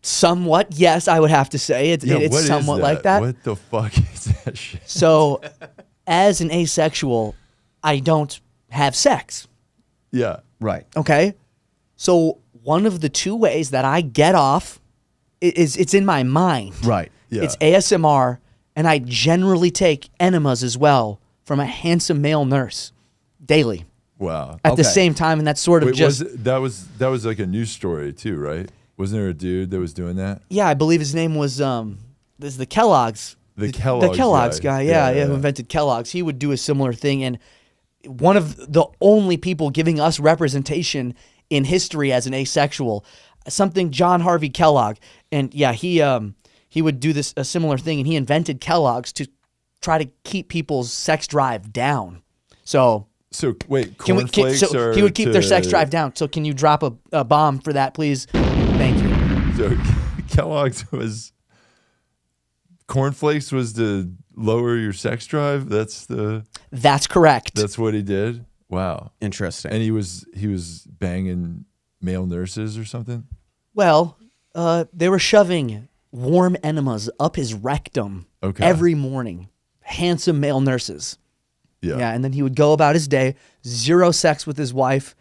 somewhat, yes, I would have to say it's what is somewhat like that. What the fuck is that shit? So, as an asexual, I don't have sex. Yeah. Right. Okay, so one of the two ways that I get off is it's in my mind. Right. Yeah. It's ASMR, and I generally take enemas as well from a handsome male nurse daily Wow. at the Okay. same time, and that's sort of Wait, just that was like a news story too, right? Wasn't there a dude that was doing that? yeah. I believe his name was this is the Kellogg's. The Kellogg's guy, guy. yeah, who invented Kellogg's. He would do a similar thing, and one of the only people giving us representation in history as an asexual, something John Harvey Kellogg, and yeah, he would do a similar thing, and he invented Kellogg's to try to keep people's sex drive down. So wait, can we? cornflakes So are he would keep their sex to- drive down. So can you drop a bomb for that, please? Thank you. So Kellogg's was cornflakes was to lower your sex drive. That's Correct. that's what he did. Wow. Interesting. And he was banging male nurses or something. Well, they were shoving warm enemas up his rectum every morning. Handsome male nurses. Yeah. Yeah, and then he would go about his day, zero sex with his wife.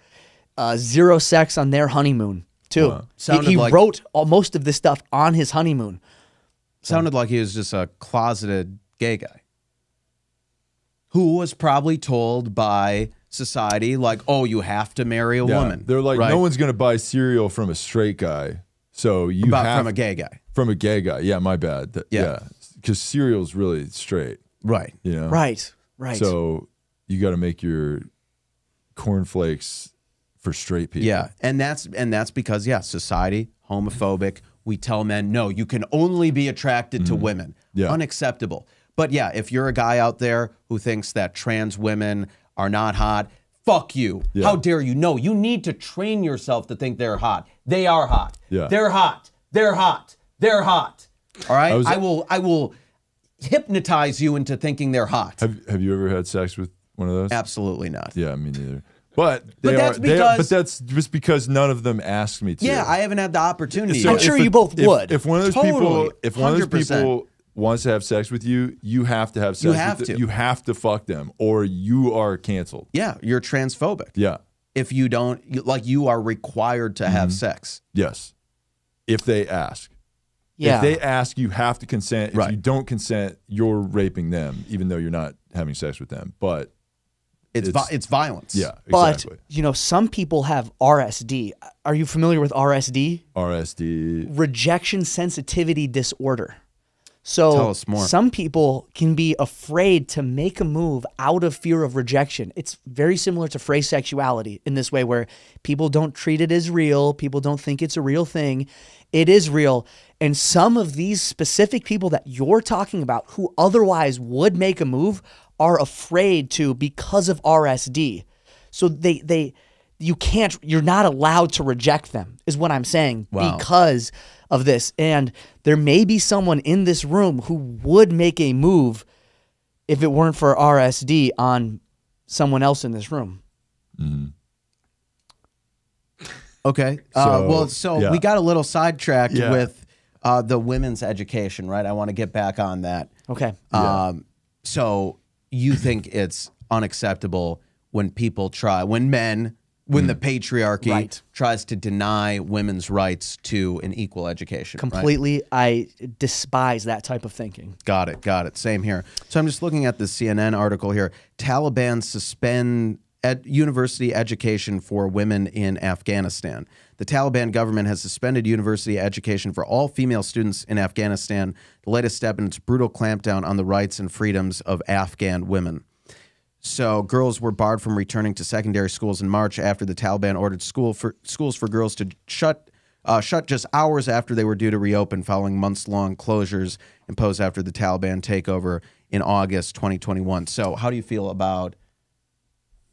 zero sex on their honeymoon too. Wow. Sounded He like- wrote most of this stuff on his honeymoon. Sounded like he was just a closeted gay guy who was probably told by society, like, oh, you have to marry a woman. They're like, right? no one's gonna buy cereal from a straight guy, so you have from a gay guy. From a gay guy. Yeah, my bad. Yeah. Because cereal's really straight. Right. You know. Right. So you got to make your cornflakes for straight people. Yeah, and that's because society homophobic. We tell men, no, you can only be attracted to women. Yeah. Unacceptable. But yeah, if you're a guy out there who thinks that trans women are not hot, fuck you. Yeah. How dare you? No, you need to train yourself to think they're hot. They are hot. Yeah. They're hot. They're hot. They're hot. All right, was- I will hypnotize you into thinking they're hot. Have you ever had sex with one of those? Absolutely not. Yeah, me neither. But that's they are, because- but that's just because none of them asked me to. Yeah, I haven't had the opportunity. So I'm yet. sure if you both would. If one of those Totally. people, if one of those 100%. people wants to have sex with you, you have to have sex. You have with to. You have to fuck them, or you are canceled. Yeah, you're transphobic. Yeah. If you don't, you are required to have Mm-hmm. sex. Yes. If they ask. Yeah. If they ask, you have to consent. If Right. you don't consent, you're raping them, even though you're not having sex with them. But It's violence. yeah, But exactly. some people have RSD. Are you familiar with RSD? RSD. Rejection sensitivity disorder. So Tell us more. some people can be afraid to make a move out of fear of rejection. It's very similar to phrase sexuality in this way, where people don't treat it as real. People don't think it's a real thing. It is real. And some of these specific people that you're talking about who otherwise would make a move are afraid to because of RSD. So you're not allowed to reject them, is what I'm saying, Wow. because of this. And there may be someone in this room who would make a move if it weren't for RSD on someone else in this room. Okay. So yeah. we got a little sidetracked Yeah. with the women's education, right? I want to get back on that. Okay. So you think it's unacceptable when the patriarchy Right. tries to deny women's rights to an equal education? right? Completely. I despise that type of thinking. Got it. Same here. So I'm just looking at the CNN article here. Taliban suspend university education for women in Afghanistan. The Taliban government has suspended university education for all female students in Afghanistan, the latest step in its brutal clampdown on the rights and freedoms of Afghan women. So girls were barred from returning to secondary schools in March after the Taliban ordered schools for girls to shut just hours after they were due to reopen following months-long closures imposed after the Taliban takeover in August 2021. So how do you feel about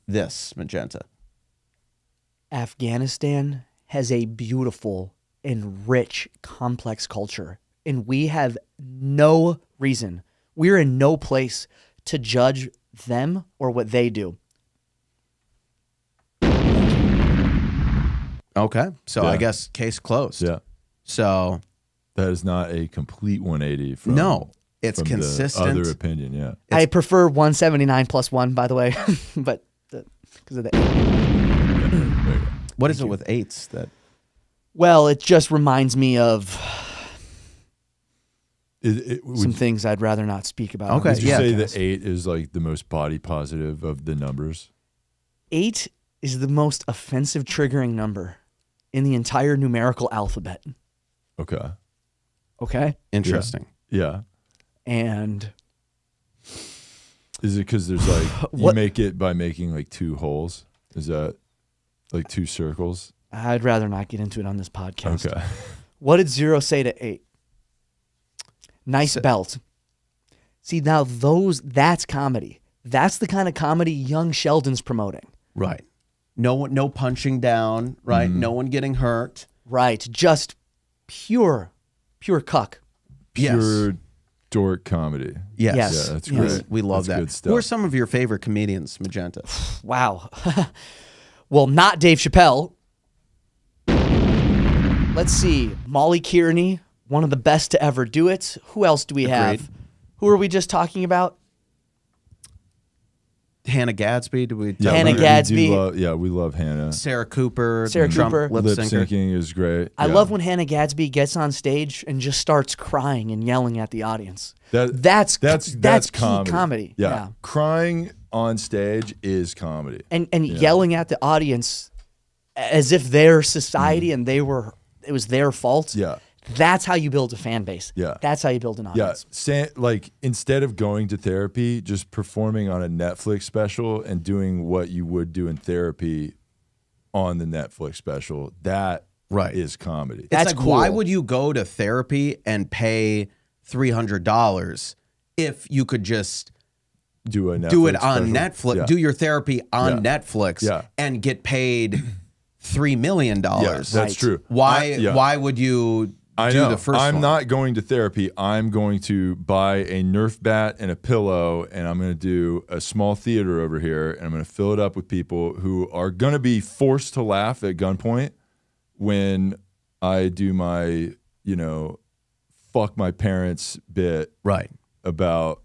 this, Magenta? Afghanistan has a beautiful and rich, complex culture, and we have no reason, we're in no place to judge them or what they do. Okay. So Yeah. I guess case closed. Yeah. So That is not a complete 180 from no, it's from consistent. the other opinion. Yeah. I prefer 179 plus 1, by the way, but because of the What is it with eights that? well, it just reminds me of Would some things I'd rather not speak about. Okay, on you this yeah. say podcast. that 8 is like the most body positive of the numbers? 8 is the most offensive triggering number in the entire numerical alphabet. Okay. Okay, Interesting. Yeah. and Is it because there's like you What- make it by making like 2 holes? Is that like 2 circles? I'd rather not get into it on this podcast. Okay. What did 0 say to 8? Nice belt. See, now that's comedy. That's the kind of comedy young Sheldon's promoting. Right. No punching down. Right. No one getting hurt. Right. Just pure cuck. Pure dork comedy. Yes. Yes. Yeah, that's Yes. great. We love That's that. good stuff. Who are some of your favorite comedians, Magenta? Wow. Well, not Dave Chappelle. Let's see. Molly Kearney, one of the best to ever do it. Who else do we have? Agreed. Who are we just talking about? Hannah Gadsby. Did we? Hannah we do Gadsby. we love Hannah. Sarah Cooper. Sarah Trump Cooper. lip Lip syncer. syncing is great. I Yeah. love when Hannah Gadsby gets on stage and just starts crying and yelling at the audience. That's key comedy. Yeah. Yeah. Crying on stage is comedy. And yelling at the audience as if they're society and it was their fault. Yeah. That's how you build a fan base. Yeah. That's how you build an Yeah, audience. like instead of going to therapy, just performing on a Netflix special and doing what you would do in therapy on the Netflix special, that Right. is comedy. That's It's like, why cool. would you go to therapy and pay $300 if you could just Do a Netflix do it on special. Netflix, Yeah. do your therapy on Yeah. Netflix, Yeah. and get paid $3 million? Yeah, that's Right. true. Why? Yeah. Why would you I do know. the first I'm one? not going to therapy. I'm going to buy a Nerf bat and a pillow, and I'm going to do a small theater over here, and I'm going to fill it up with people who are going to be forced to laugh at gunpoint when I do my, fuck my parents bit Right. about,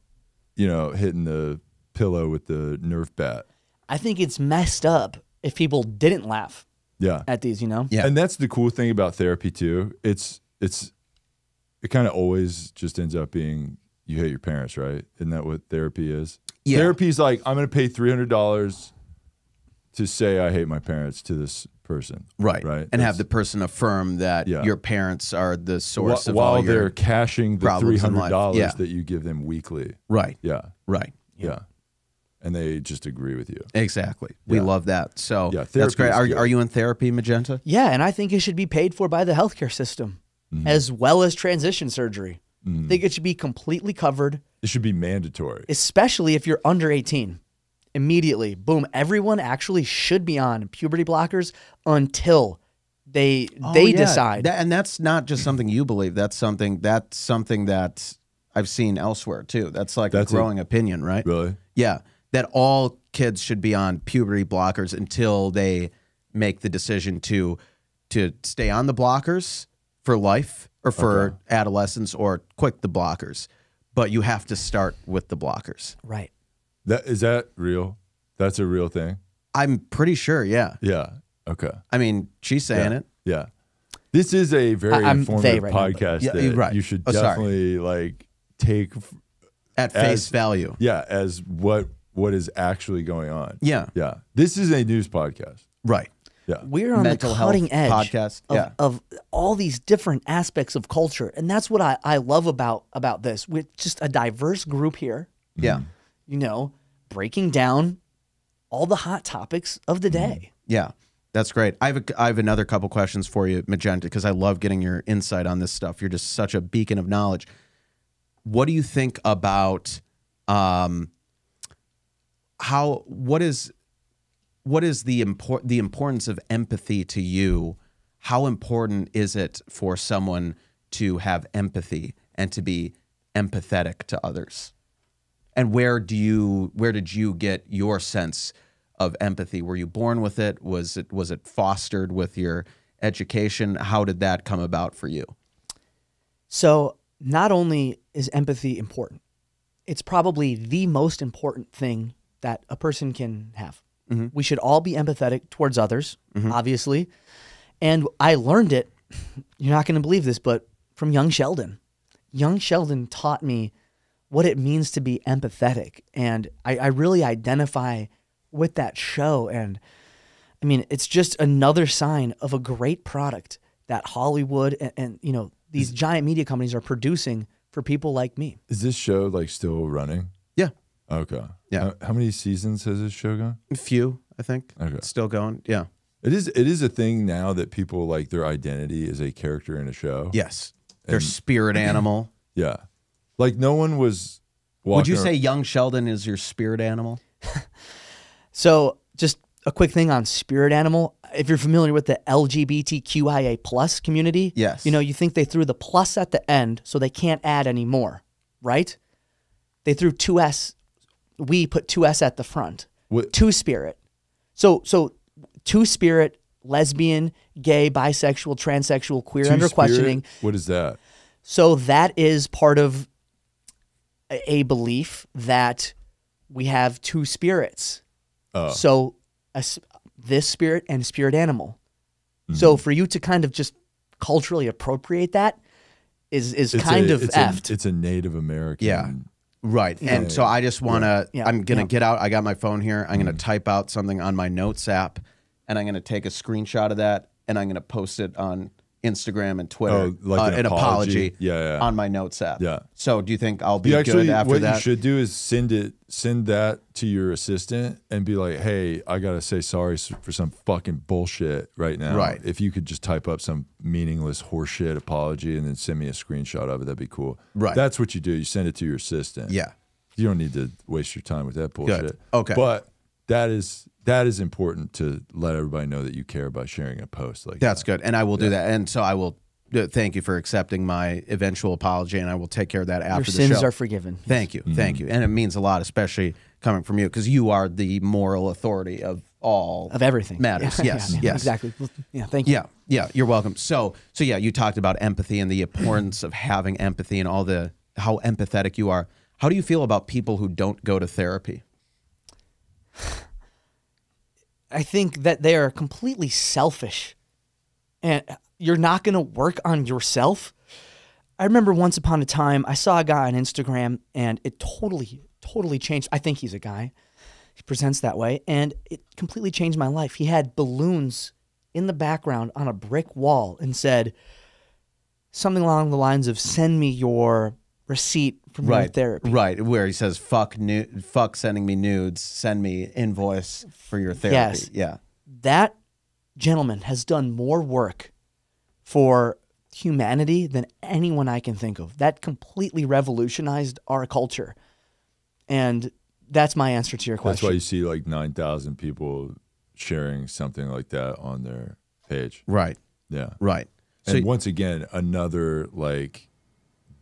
hitting the pillow with the Nerf bat. I think it's messed up if people didn't laugh Yeah. at these, Yeah. And that's the cool thing about therapy too. It kind of always just ends up being you hate your parents, right? Isn't that what therapy is? Yeah. Therapy's like, I'm going to pay $300 to say I hate my parents to this person. Right. Right. And have the person affirm that Yeah. your parents are the source of while all your they're cashing the problems in life. $300 Yeah. that you give them weekly. Right. Yeah. Right. Yeah. And they just agree with you. Exactly. We Yeah. love that. So Yeah, that's therapy great. is Are, good. are you in therapy, Magenta? Yeah, and I think it should be paid for by the healthcare system as well as transition surgery. I think it should be completely covered, It should be mandatory. especially if you're under 18. Immediately, boom, everyone actually should be on puberty blockers until they Oh, yeah. decide. And that's not just something you believe. That's something that I've seen elsewhere too. That's like That's a growing opinion, right? Really? Yeah, that all kids should be on puberty blockers until they make the decision to stay on the blockers for life or for adolescence or quit the blockers. But you have to start with the blockers. Right. Is that real? That's a real thing? I'm pretty sure, yeah. Yeah. Okay. I mean, she's saying it. Yeah. This is a very I'm informative they right now, but- podcast Yeah, that right. you should Oh, sorry. definitely like take At face value. as what is actually going on. Yeah. Yeah. This is a news podcast. Right. Yeah. We're on Mental the health cutting edge podcast, yeah. of all these different aspects of culture. And that's what I love about this. We're just a diverse group here, Yeah. breaking down all the hot topics of the day. Yeah, that's great. I have another couple questions for you, Magenta, because I love getting your insight on this stuff. You're just such a beacon of knowledge. What do you think about what is the importance of empathy to you? How important is it for someone to have empathy and to be empathetic to others? And where did you get your sense of empathy? Were you born with it? Was it fostered with your education? How did that come about for you? So not only is empathy important, it's probably the most important thing that a person can have. We should all be empathetic towards others, obviously. And I learned it, you're not going to believe this, but from young Sheldon. Young Sheldon taught me what it means to be empathetic. And I really identify with that show. And I mean, it's just another sign of a great product that Hollywood and these giant media companies are producing for people like me. Is this show like still running? Yeah, Okay. Yeah. How many seasons has this show gone? a few, I think. Okay. Still going. Yeah. It is a thing now that people like their identity is a character in a show. Yes. Their spirit animal. Yeah. Like no one was Would walking you say young Sheldon is your spirit animal? So just a quick thing on spirit animal. If you're familiar with the LGBTQIA plus community, Yes. you think they threw the plus at the end so they can't add any more, right? They threw 2S. We put 2S at the front. What- Two spirit. So two spirit, lesbian, gay, bisexual, transsexual, queer, Two under Spirit? questioning. What is that? So that is part of a belief that we have two spirits. Oh. So this spirit and spirit animal. So for you to kind of just culturally appropriate that is kind of effed. It's a Native American. Yeah. Right. And so I just want to, Yeah. I'm going to get out. I got my phone here. I'm going to type out something on my notes app and I'm going to take a screenshot of that and I'm going to post it on Instagram and Twitter. Oh, like an apology? Yeah. on my notes app. Yeah. So do you think I'll be You actually, good after what that? you should do is send that to your assistant and be like, hey, I got to say sorry for some fucking bullshit right now. Right. If you could just type up some meaningless horseshit apology and then send me a screenshot of it, that'd be cool. Right. That's what you do. You send it to your assistant. Yeah. You don't need to waste your time with that bullshit. Okay. But that is important to let everybody know that you care by sharing a post like That's that. good. And I will do that. And so I will thank you for accepting my eventual apology and I will take care of that after Your the sins show. are forgiven. Thank you. Thank you. And it means a lot, especially coming from you, because you are the moral authority of all Of everything. matters. Yeah, Yes. yeah, Yes. Exactly. Well, yeah, thank you. Yeah, yeah, you're welcome. So yeah, you talked about empathy and the importance of having empathy and all the how empathetic you are. How do you feel about people who don't go to therapy? I think that they are completely selfish and you're not going to work on yourself. I remember once upon a time, I saw a guy on Instagram and it totally changed. I think he's a guy. He presents that way and it completely changed my life. He had balloons in the background on a brick wall and said something along the lines of, send me your receipt from your therapy. Right, where he says, fuck sending me nudes, send me invoice for your therapy. Yes. Yeah. That gentleman has done more work for humanity than anyone I can think of. That completely revolutionized our culture. And that's my answer to your That's question. why you see like 9,000 people sharing something like that on their page. Right, Yeah. right. And once again, another like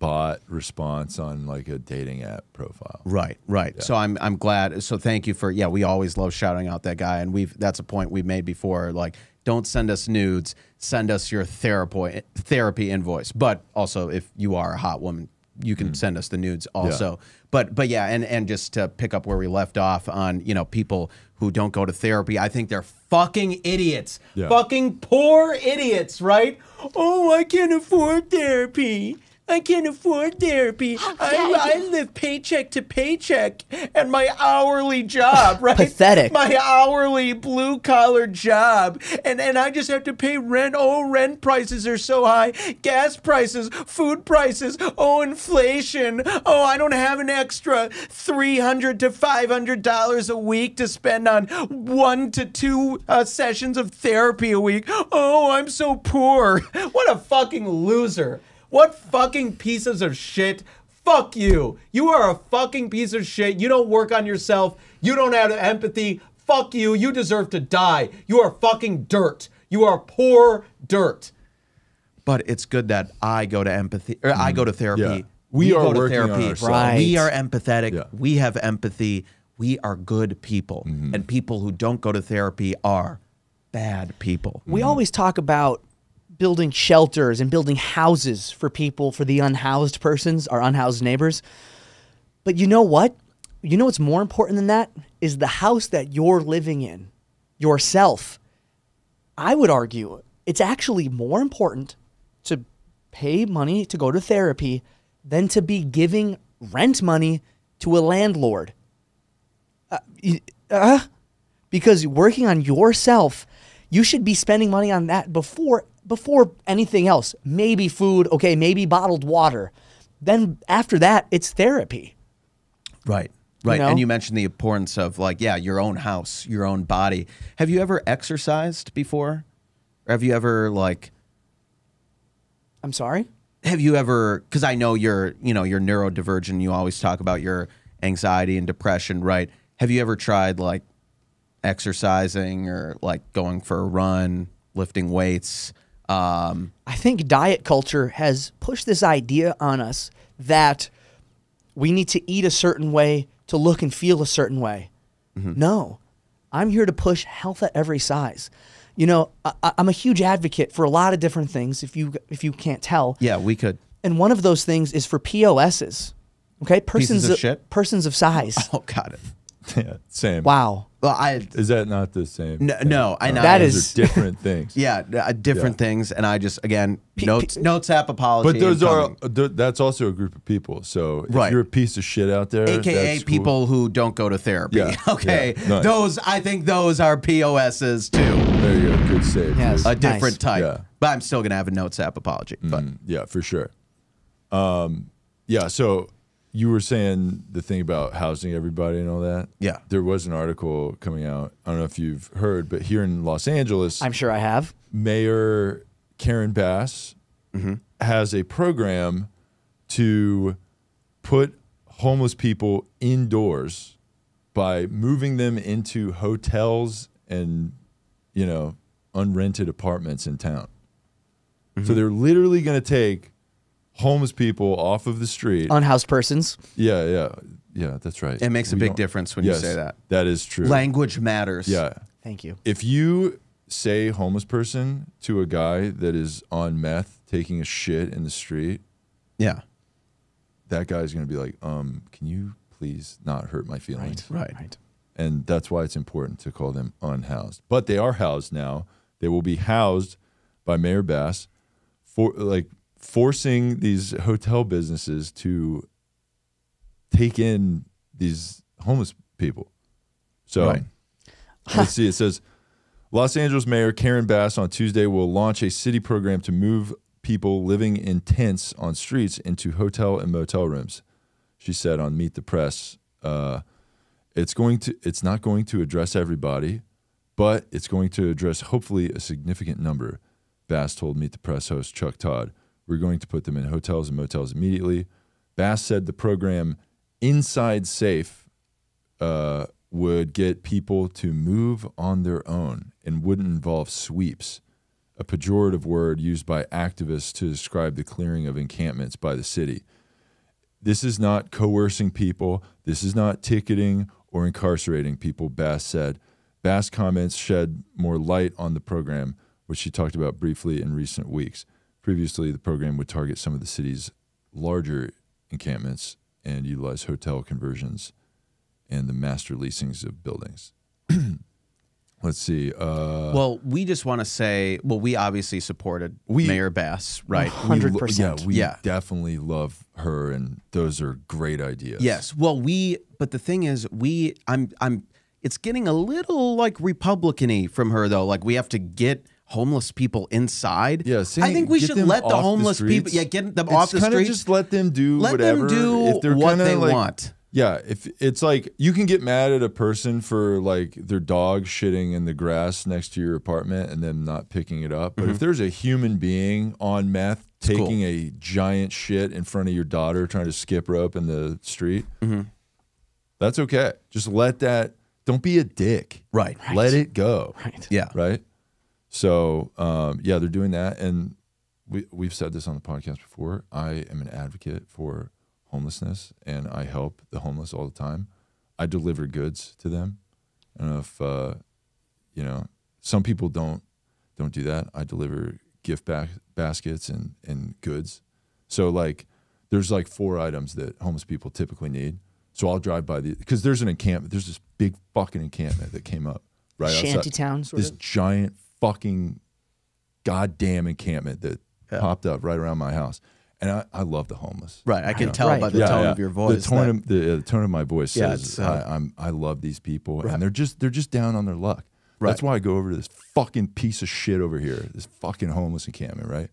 bot response on like a dating app profile. Right. So I'm glad. So thank you for, we always love shouting out that guy. And that's a point we've made before. Like, don't send us nudes, send us your therapy invoice. But also if you are a hot woman, you can send us the nudes also. But yeah, and just to pick up where we left off on, people who don't go to therapy, I think they're fucking idiots. Yeah. Fucking poor idiots, right? Oh, I can't afford therapy. I can't afford therapy. I live paycheck to paycheck and my hourly job, right? Pathetic. My hourly blue collar job. And I just have to pay rent. Oh, rent prices are so high. Gas prices, food prices. Oh, inflation. Oh, I don't have an extra $300 to $500 a week to spend on 1 to 2 sessions of therapy a week. Oh, I'm so poor. What a fucking loser. What fucking pieces of shit. Fuck you. You are a fucking piece of shit. You don't work on yourself. You don't have empathy. Fuck you. You deserve to die. You are fucking dirt. You are poor dirt. But it's good that I go to empathy, or I go to therapy. Yeah. We You are go to working on therapy. ourselves. Right. We are empathetic. Yeah. We have empathy. We are good people. And people who don't go to therapy are bad people. We always talk about building shelters and building houses for people, for the unhoused persons, our unhoused neighbors. But you know what? You know what's more important than that is the house that you're living in yourself. I would argue it's actually more important to pay money to go to therapy than to be giving rent money to a landlord. Because working on yourself, you should be spending money on that before anything else. Maybe food, okay, maybe bottled water. Then after that, it's therapy. Right. Right. You know? And you mentioned the importance of your own house, your own body. Have you ever exercised before? Or have you ever I'm sorry? have you ever, because I know you're neurodivergent, you always talk about your anxiety and depression, right? Have you ever tried exercising or going for a run, lifting weights? I think diet culture has pushed this idea on us that we need to eat a certain way to look and feel a certain way. No, I'm here to push health at every size. I'm a huge advocate for a lot of different things, if you can't tell. Yeah, we could. And one of those things is for POSs. Okay? Pieces of shit? Persons of size. Oh, got it. Yeah, same. Wow. Well, Is that not the same? no, I know. That Those is- are different things. yeah, different things, and I just again notes app apology. But those incoming. are that's also a group of people. So if Right. you're a piece of shit out there, AKA that's cool. people who don't go to therapy. Yeah, Okay, yeah, nice. those I think those are POSs too. There you go. Good save. Yes. dude. A different Nice. type. Yeah. But I'm still gonna have a notes app apology. But Yeah, for sure. Yeah, so you were saying the thing about housing everybody and all that. Yeah. There was an article coming out. I don't know if you've heard, but here in Los Angeles, I'm sure I have. Mayor Karen Bass has a program to put homeless people indoors by moving them into hotels and, unrented apartments in town. So they're literally going to take homeless people off of the street. Unhoused persons. Yeah, that's right. it makes a We big don't- difference when you Yes, say that. That is true. Language matters. Yeah. Thank you. If you say homeless person to a guy that is on meth taking a shit in the street, Yeah. that guy's going to be like, can you please not hurt my feelings? Right. And that's why it's important to call them unhoused. But they are housed now. They will be housed by Mayor Bass for forcing these hotel businesses to take in these homeless people. So Right. let's see. It says Los Angeles Mayor Karen Bass on Tuesday will launch a city program to move people living in tents on streets into hotel and motel rooms. She said on Meet the Press, it's not going to address everybody, but it's going to address hopefully a significant number. Bass told Meet the Press host Chuck Todd, "We're going to put them in hotels and motels immediately." Bass said the program Inside Safe would get people to move on their own and wouldn't involve sweeps, a pejorative word used by activists to describe the clearing of encampments by the city. This is not coercing people. This is not ticketing or incarcerating people, Bass said. Bass comments shed more light on the program, which she talked about briefly in recent weeks. Previously, the program would target some of the city's larger encampments and utilize hotel conversions and the master leasings of buildings. Let's see. Well, we just want to say, we obviously supported Mayor Bass, right? 100%. We Yeah. definitely love her, and those are great ideas. Yes. Well, but the thing is, it's getting a little like Republican-y from her though. Like we have to get homeless people inside. Yeah, I think we get should them let the off homeless people, streets. get them It's off the kinda streets. Just let them do Let whatever. them do if they're what kinda they like, want. Yeah, if it's like you can get mad at a person for like their dog shitting in the grass next to your apartment and them not picking it up. But if there's a human being on meth taking a giant shit in front of your daughter trying to skip rope in the street, that's okay. Just let that. Don't be a dick. Right. Let it go. Right. Yeah. Right. So they're doing that, and we've said this on the podcast before. I am an advocate for homelessness, and I help the homeless all the time. I deliver goods to them. I don't know if some people don't do that. I deliver gift baskets and goods. So like there's like 4 items that homeless people typically need. So I'll drive by because there's an encampment. There's this big fucking encampment that came up right outside. Shantytown, sort This of. giant fucking goddamn encampment that popped up right around my house. And I love the homeless. Right. I can tell Right. by the tone of your voice. The tone of my voice Yeah, says it's, I love these people, and they're just down on their luck. Right. That's why I go over to this fucking piece of shit over here, this fucking homeless encampment, right?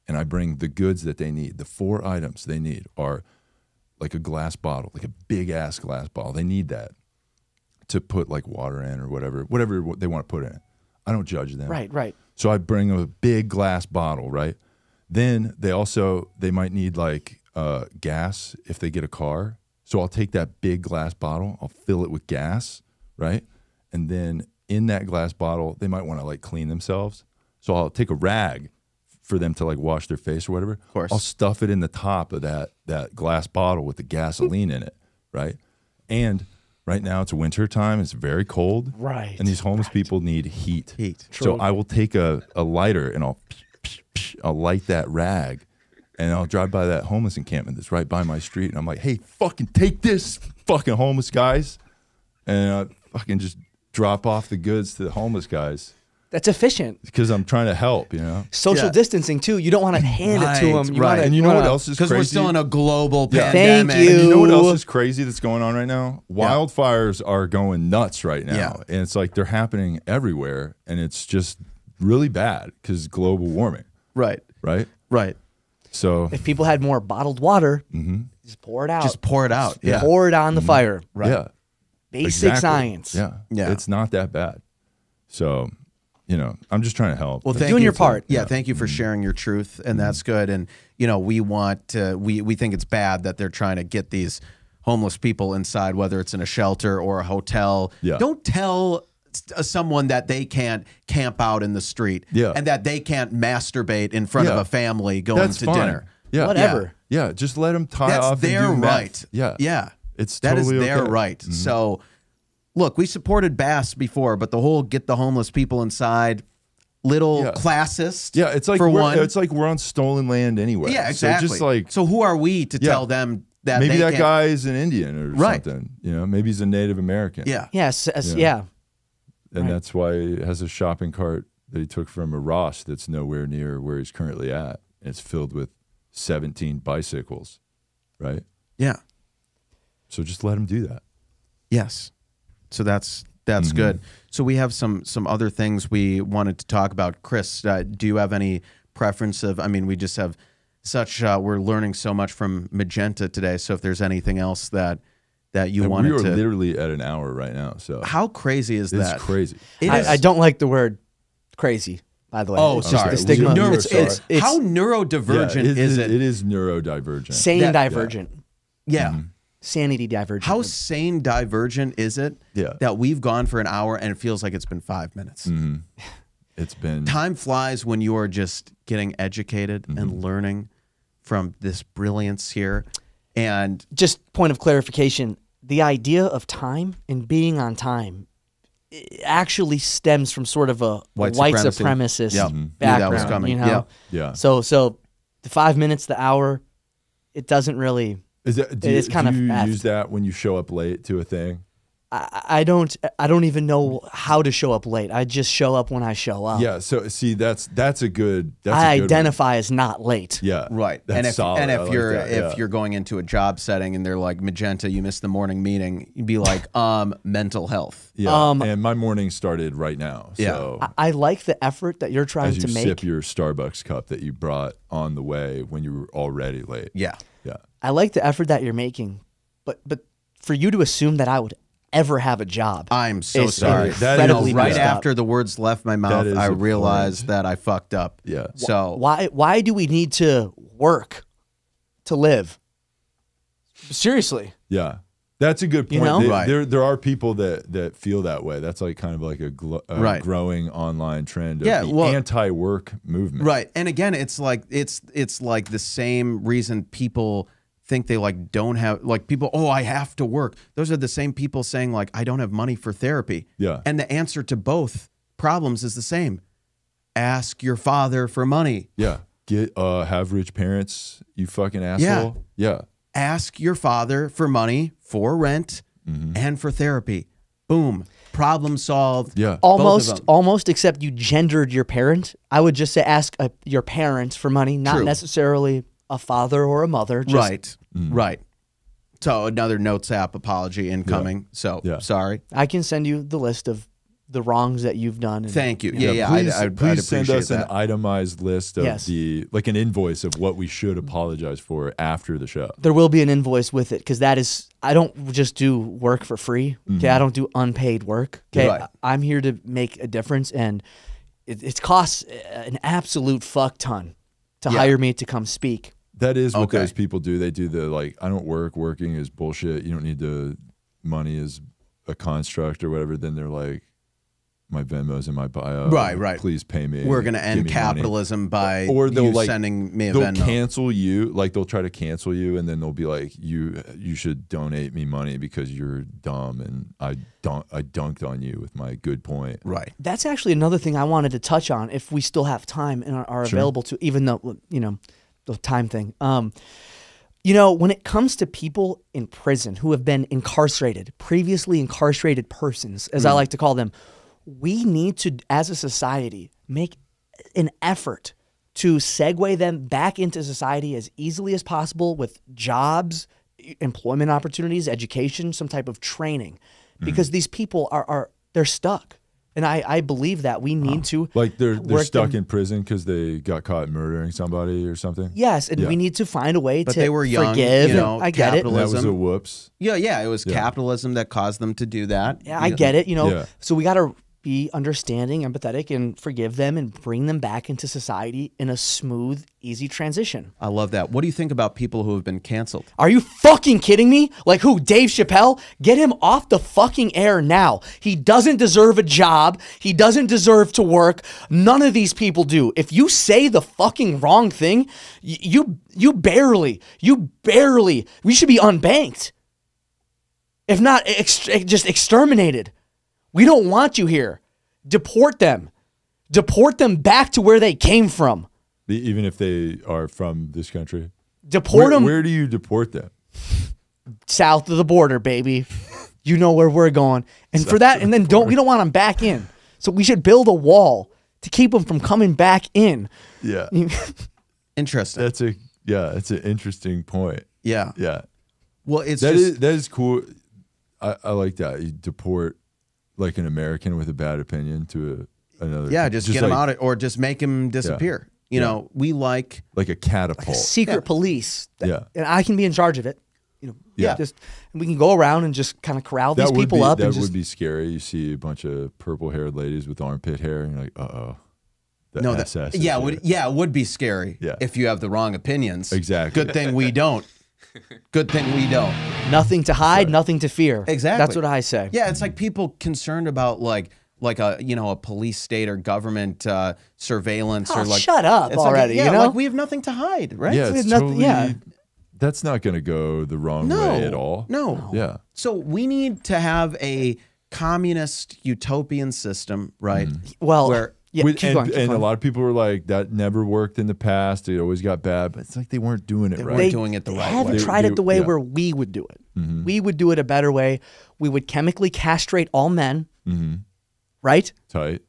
And I bring the goods that they need. The 4 items they need are like a glass bottle, like a big ass glass bottle. They need that to put like water in or whatever they want to put in it. I don't judge them. Right. So I bring a big glass bottle, right? Then they might need like gas if they get a car. So I'll take that big glass bottle, I'll fill it with gas, right? And then in that glass bottle, they might want to like clean themselves. So I'll take a rag for them to like wash their face or whatever. Of course. I'll stuff it in the top of that glass bottle with the gasoline in it, right? And right now it's winter time, it's very cold. Right, And these homeless people need heat. Heat. So I will take a lighter and I'll light that rag, and I'll drive by that homeless encampment that's right by my street, and I'm like, hey, fucking take this, fucking homeless guys. and I fucking just drop off the goods to the homeless guys That's efficient. because I'm trying to help, Social Yeah. distancing too. You don't want to hand it to Right, them. right. And you know what else is Because crazy? we're still in a global Yeah. pandemic. Thank And you know what else you. is crazy that's going on right now? Wildfires are going nuts right now. Yeah. And it's like they're happening everywhere. And it's just really bad because global warming, Right, right? right. So, If people had more bottled water, just pour it out. Just pour it out. Yeah. Pour it on the fire. yeah. Basic exactly. science. Yeah. Yeah. It's not that bad. So, I'm just trying to help. Well, thank Doing you your for- part. Yeah, thank you for sharing your truth, and that's good. And we want to. We think it's bad that they're trying to get these homeless people inside, whether it's in a shelter or a hotel. Yeah. Don't tell someone that they can't camp out in the street. Yeah. And that they can't masturbate in front of Yeah. a family going That's to fine. dinner. Yeah. Whatever. Yeah. Just let them tie That's off their and do meth. right. Yeah. Yeah. It's That is totally their okay. right. So, look, we supported Bass before, but the whole get the homeless people inside, little Yeah. classist. Yeah. It's like for we're, one. it's like we're on stolen land anyway. Yeah, exactly. So just like so who are we to Yeah. tell them that maybe they that can't- guy is an Indian or Right. something. Maybe he's a Native American. Yeah. Yes. Yeah. Yeah. And Right. that's why he has a shopping cart that he took from a Ross that's nowhere near where he's currently at. And it's filled with 17 bicycles, right? Yeah. So just let him do that. Yes. So that's Mm-hmm. good. So we have some other things we wanted to talk about. Chris, do you have any preference of? I mean, we just have such. We're learning so much from Magenta today. So if there's anything else that you And wanted we are to, literally at an hour right now. So how crazy is it's that? crazy. It is- I don't like the word crazy, by the way. Oh, It's just sorry. the stigma. Neuro- It's how Yeah, neurodivergent is it? It is neurodivergent. sane That- divergent. Yeah. Sanity divergent. How sane divergent is it Yeah. that we've gone for an hour and it feels like it's been 5 minutes? It's been Time flies when you are just getting educated and learning from this brilliance here. And Just point of clarification, the idea of time and being on time actually stems from sort of a White white supremacy. supremacist Yep. Knew background. that was coming. You know? Yeah. yeah. So the 5 minutes, the hour, it doesn't really. Is that, do It's you, kind do of you effed. use that when you show up late to a thing? I don't even know how to show up late. I just show up when I show up. Yeah. So see, that's a good. That's I a good identify as not late. One. Yeah. right. That's and if solid. and I if like you're that, if yeah. you're going into a job setting and they're like, Magenta, you missed the morning meeting, you'd be like, mental health. Yeah. And my morning started right now. Yeah. So I like the effort that you're trying as you to make. sip your Starbucks cup that you brought on the way when you were already late. Yeah. Yeah. I like the effort that you're making, but for you to assume that I would ever have a job, I'm so is sorry. That incredibly is- right messed up. after the words left my That mouth, is I a realized point. that I fucked up. Yeah. So Why do we need to work to live? Seriously. Yeah. That's a good point. You know? Right. There are people that feel that way. That's like kind of like a Right. growing online trend of Yeah, the well- anti-work movement. right. And again, it's like the same reason people think they like don't have like people, oh, I have to work. Those are the same people saying like I don't have money for therapy. Yeah. And the answer to both problems is the same. Ask your father for money. Yeah. Get have rich parents, you fucking asshole. Yeah. Ask your father for money for rent and for therapy. Boom. Problem solved. Yeah. Both of them. Almost, except you gendered your parent. I would just say ask your parents for money, not True. necessarily a father or a mother. Just, Right. Right. So another Notes app apology incoming. So Yeah. sorry. I can send you the list of the wrongs that you've done. And, Thank you. Yeah, yeah. Please, I'd please send appreciate us an that. itemized list of Yes. like an invoice of what we should apologize for after the show. There will be an invoice with it because that is, I don't just do work for free. Okay, I don't do unpaid work. Okay, Right. I'm here to make a difference, and it costs an absolute fuck ton to Yeah. hire me to come speak. That is what Okay. those people do. They do the like, I don't work. Working is bullshit. You don't need to. Money is a construct or whatever. Then they're like, my Venmo's in my bio. Right, right. Please pay me. We're going to Give end me money. capitalism by Or they'll you like sending me a they'll Venmo. cancel you. Like they'll try to cancel you, and then they'll be like, you should donate me money because you're dumb, and I dunked on you with my good point. Right. That's actually another thing I wanted to touch on if we still have time and are available to, even though, the time thing. You know, when it comes to people in prison who have been incarcerated, previously incarcerated persons, as I like to call them, we need to, as a society, make an effort to segue them back into society as easily as possible with jobs, employment opportunities, education, some type of training, because these people they're stuck. And I believe that we need to Like they're work stuck them- in prison because they got caught murdering somebody or something. Yes, and Yeah. we need to find a way But to they were young, forgive. you know, I get it. And that was a capitalism. whoops. Yeah, it was capitalism that caused them to do that. Yeah, I get it. You know, Yeah. so we got to be understanding, empathetic, and forgive them and bring them back into society in a smooth, easy transition. I love that. What do you think about people who have been canceled? Are you fucking kidding me? Like who? Dave Chappelle? Get him off the fucking air now. He doesn't deserve a job. He doesn't deserve to work. None of these people do. If you say the fucking wrong thing, you barely, we should be unbanked. If not, just exterminated. We don't want you here. Deport them. Deport them back to where they came from. Even if they are from this country. Deport them Where do you deport them? south of the border, baby. You know where we're going. And for that, and then we don't want them back in. So we should build a wall to keep them from coming back in. Yeah. Interesting. That's an interesting point. Yeah. Yeah. Well, it's That just is cool. I like that. You deport like an American with a bad opinion to another. just get them out or just make them disappear. You know, we like like a catapult. Secret police. Yeah. And I can be in charge of it. You know, Yeah. just and we can go around and just kind of corral these people up That and would just be scary. You see a bunch of purple-haired ladies with armpit hair, and you're like, the no, SS. is it would be scary Yeah. if you have the wrong opinions. Exactly. Good thing we don't. Good thing we don't. nothing to hide, nothing to fear. Exactly. That's what I say. Yeah, it's like people concerned about like a police state or government surveillance Oh, or like shut up it's already, Like, you know? like we have nothing to hide, right? Yeah, There's it's nothing- totally. yeah. That's not going to go the wrong No, way at all. No. Yeah. So we need to have a communist utopian system, right? Well, Where yeah, With- keep and going. Keep and a going. lot of people were like, that never worked in the past. It always got bad. But it's like they weren't doing it right. weren't doing it the They right haven't way. tried They- it the way yeah. Mm-hmm. where we would do it. We would do it a better way. We would chemically castrate all men. Mm-hmm. Right? Tight.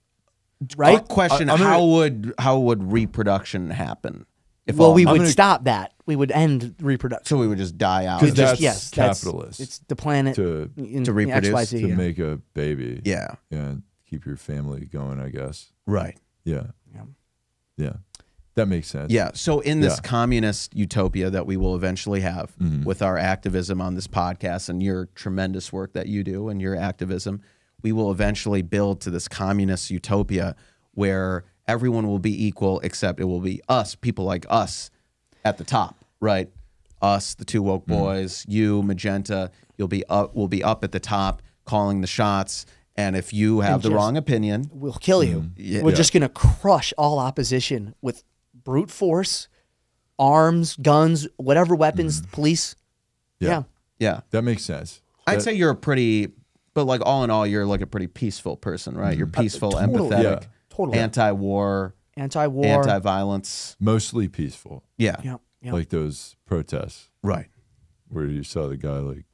Right? question: I'm gonna- how would reproduction happen? If Well, all we men- would gonna- stop that. We would end reproduction. so we would just die out. Because Just- that's yes, capitalist. It's the planet to to reproduce, XYZ, to yeah. make a baby. yeah, And keep your family going, I guess. right. Yeah. Yeah. Yeah. That makes sense. Yeah. So in this Yeah. communist utopia that we will eventually have Mm-hmm. with our activism on this podcast and your tremendous work that you do and your activism, we will eventually build to this communist utopia where everyone will be equal except it will be us, people like us at the top, right? Us, the two woke boys, you, Magenta, we'll be up at the top calling the shots. And if you have the just- wrong opinion, We'll kill you. Yeah. We're Yeah. just going to crush all opposition with brute force, arms, guns, whatever weapons, police. Yeah. yeah. That makes sense. I'd That- say you're a pretty, but like all in all, you're like a pretty peaceful person, right? You're peaceful, totally. empathetic, Yeah. Totally. anti-war, Anti-war. anti-violence. mostly peaceful. Yeah, Yep. Yep. Like those protests right. where you saw the guy like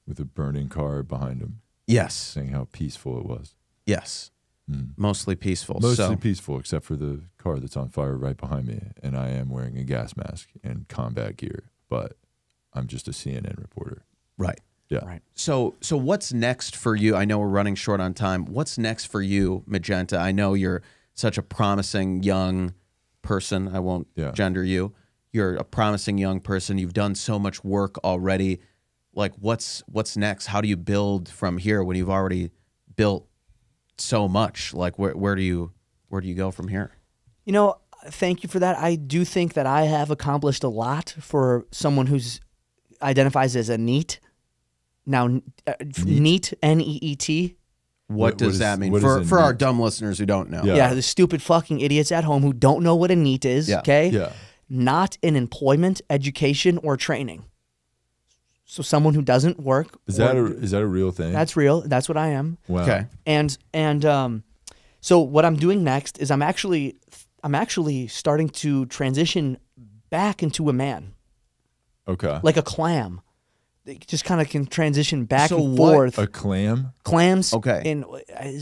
with a burning car behind him Yes, saying how peaceful it was. yes. Mostly peaceful. Mostly so, peaceful, except for the car that's on fire right behind me, and I am wearing a gas mask and combat gear, but I'm just a CNN reporter. right. Yeah. Right. So what's next for you? I know we're running short on time. What's next for you, Magenta? I know you're such a promising young person. I won't Yeah. gender you. You're a promising young person. You've done so much work already. Like, what's next? How do you build from here when you've already built so much? Like, where do you go from here? You know, thank you for that. I do think that I have accomplished a lot for someone who's identifies as a NEET. Now, NEET, N-E-E-T. What does is- that mean what is for a our NEET? dumb listeners who don't know? Yeah. Yeah, the stupid fucking idiots at home who don't know what a NEET is, Yeah. okay? Yeah. Not in employment, education, or training. So someone who doesn't work. Is that or- a real thing? That's real. That's what I am. wow. Okay. And so what I'm doing next is I'm actually starting to transition back into a man. Okay. like a clam. They just kind of can transition back So and what- forth. A clam? Clams Okay. and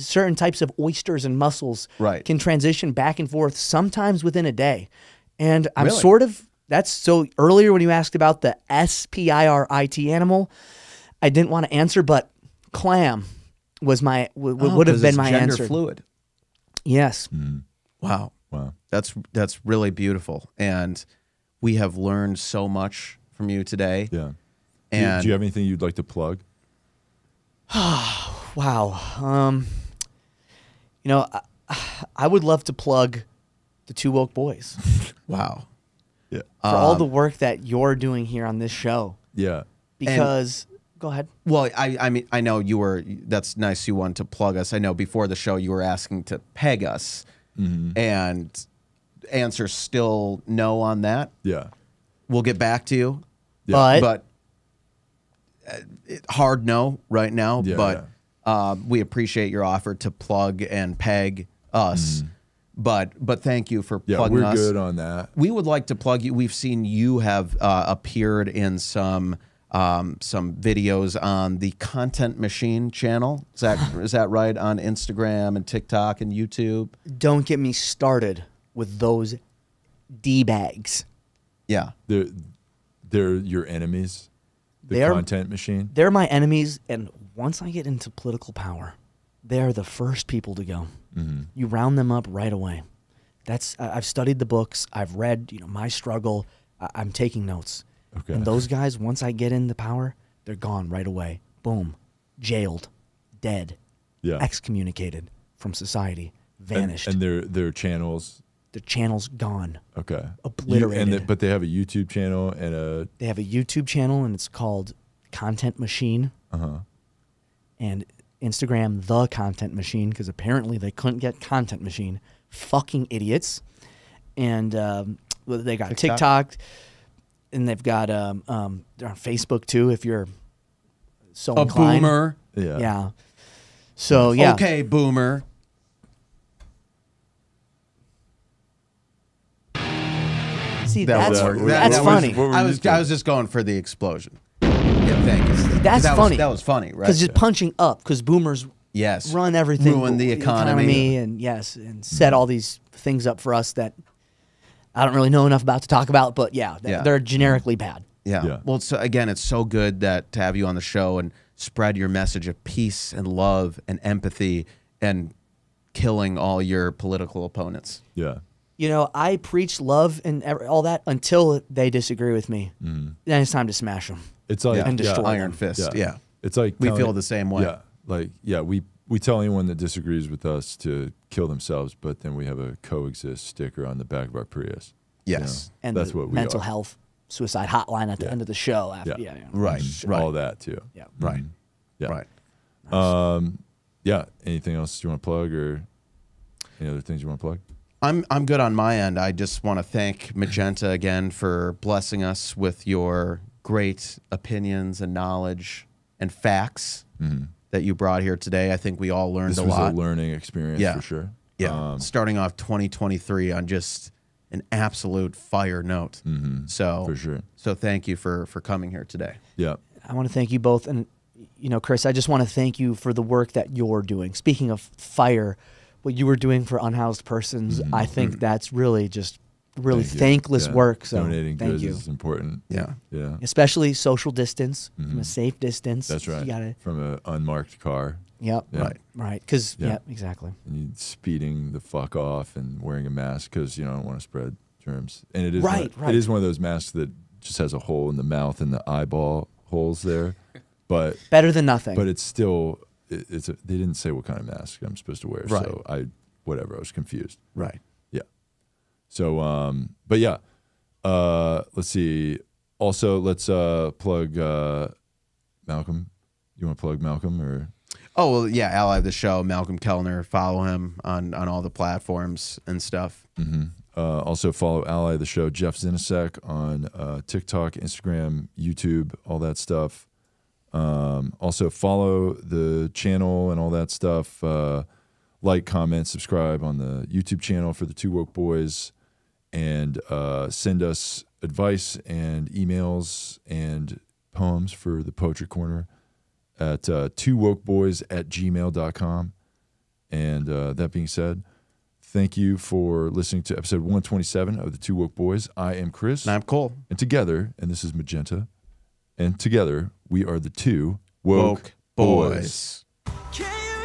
certain types of oysters and mussels Right. can transition back and forth sometimes within a day. And I'm Really? sort of, that's so earlier when you asked about the spirit animal, I didn't want to answer, but clam was my, would have 'cause been it's my gender answer. fluid. Yes. Wow. Wow. That's really beautiful. And we have learned so much from you today. Yeah. And do you have anything you'd like to plug? Wow. You know, I would love to plug the Two Woke Boys wow. Yeah. for all the work that you're doing here on this show. Yeah. Because, go ahead. Well, I mean, I know you were. That's nice. You wanted to plug us. I know before the show you were asking to peg us, and answer still no on that. Yeah. We'll get back to you, But, but hard no right now. Yeah, but we appreciate your offer to plug and peg us. But thank you for Yeah, plugging we're us. good on that. We would like to plug you. We've seen you have appeared in some videos on the Content Machine channel. Is that right? On Instagram and TikTok and YouTube. don't get me started with those D-bags. Yeah. They're your enemies. The They're- content machine. They're my enemies, and once I get into political power, they're the first people to go. You round them up right away. I've studied the books. I've read, my struggle. I'm taking notes. Okay. And those guys, once I get into power, they're gone right away. Boom. Jailed. Dead. Yeah. Excommunicated from society. Vanished. And their channels. the channel's gone. Okay. Obliterated. But they have a YouTube channel and a. They have a YouTube channel, and it's called Content Machine. And Instagram, The Content Machine, because apparently they couldn't get Content Machine. Fucking idiots. And they got TikTok, and they've got they're on Facebook too. If you're so A inclined. boomer. Yeah. Yeah. So yeah. Okay, boomer. See, That that's would work. that's That funny. what were I you was doing? I was just going for the explosion. Yeah, thank you. That's that funny. That was funny, right? Because it's punching up. Because boomers Yes. run everything, Ruin the economy. and yes, and set all these things up for us that I don't really know enough about to talk about. But yeah, Yeah. they're generically bad. Yeah. Yeah. Well, so again, it's so good to have you on the show and spread your message of peace and love and empathy and killing all your political opponents. Yeah. You know, I preach love and all that until they disagree with me. Then it's time to smash them. It's like And destroy Iron them. Fist. Yeah. It's like We telling- feel the same way. Yeah. Like we tell anyone that disagrees with us to kill themselves, but then we have a coexist sticker on the back of our Prius. Yes. And That's the what we mental are. health suicide hotline at the Yeah. end of the show. After, Yeah. yeah. Right. Right. All that too. Yeah. Right. Yeah. Right. Yeah. Anything else you want to plug or any other things you want to plug? I'm good on my end. I just want to thank Magenta again for blessing us with your great opinions and knowledge and facts that you brought here today. I think we all learned This a was lot. a learning experience Yeah. for sure. Yeah, starting off 2023 on just an absolute fire note. So For sure. So thank you for coming here today. Yeah. I want to thank you both. And, Chris, I just want to thank you for the work that you're doing. Speaking of fire, what you were doing for unhoused persons, I think that's really just really Thank you. thankless Yeah. work. So Donating thank goods you. is important. Yeah. Yeah. Especially social distance, from a safe distance. That's right. You gotta, From an unmarked car. yep. Yeah. Right. Because, Yeah. yeah, exactly. And you speeding the fuck off and wearing a mask because you don't want to spread germs. And it is Right, one, right. It is one of those masks that just has a hole in the mouth and the eyeball holes there, but Better than nothing. but it's still they didn't say what kind of mask I'm supposed to wear, Right. so I was confused. Right. Yeah. So but yeah, let's see. Also, let's plug Malcolm. You want to plug Malcolm or? Oh well, yeah. Ally of the show, Malcolm Kellner. Follow him on all the platforms and stuff. Also follow Ally of the Show, Jeff Zinasek on TikTok, Instagram, YouTube, all that stuff. Also follow the channel and all that stuff. Like, comment, subscribe on the YouTube channel for the Two Woke Boys. and send us advice and emails and poems for the Poetry Corner at twowokeboys@gmail.com. And that being said, thank you for listening to episode 127 of the Two Woke Boys. I am Chris. And I'm Cole. And together, and this is Magenta, and together we are the Two Woke, Woke Boys. Can you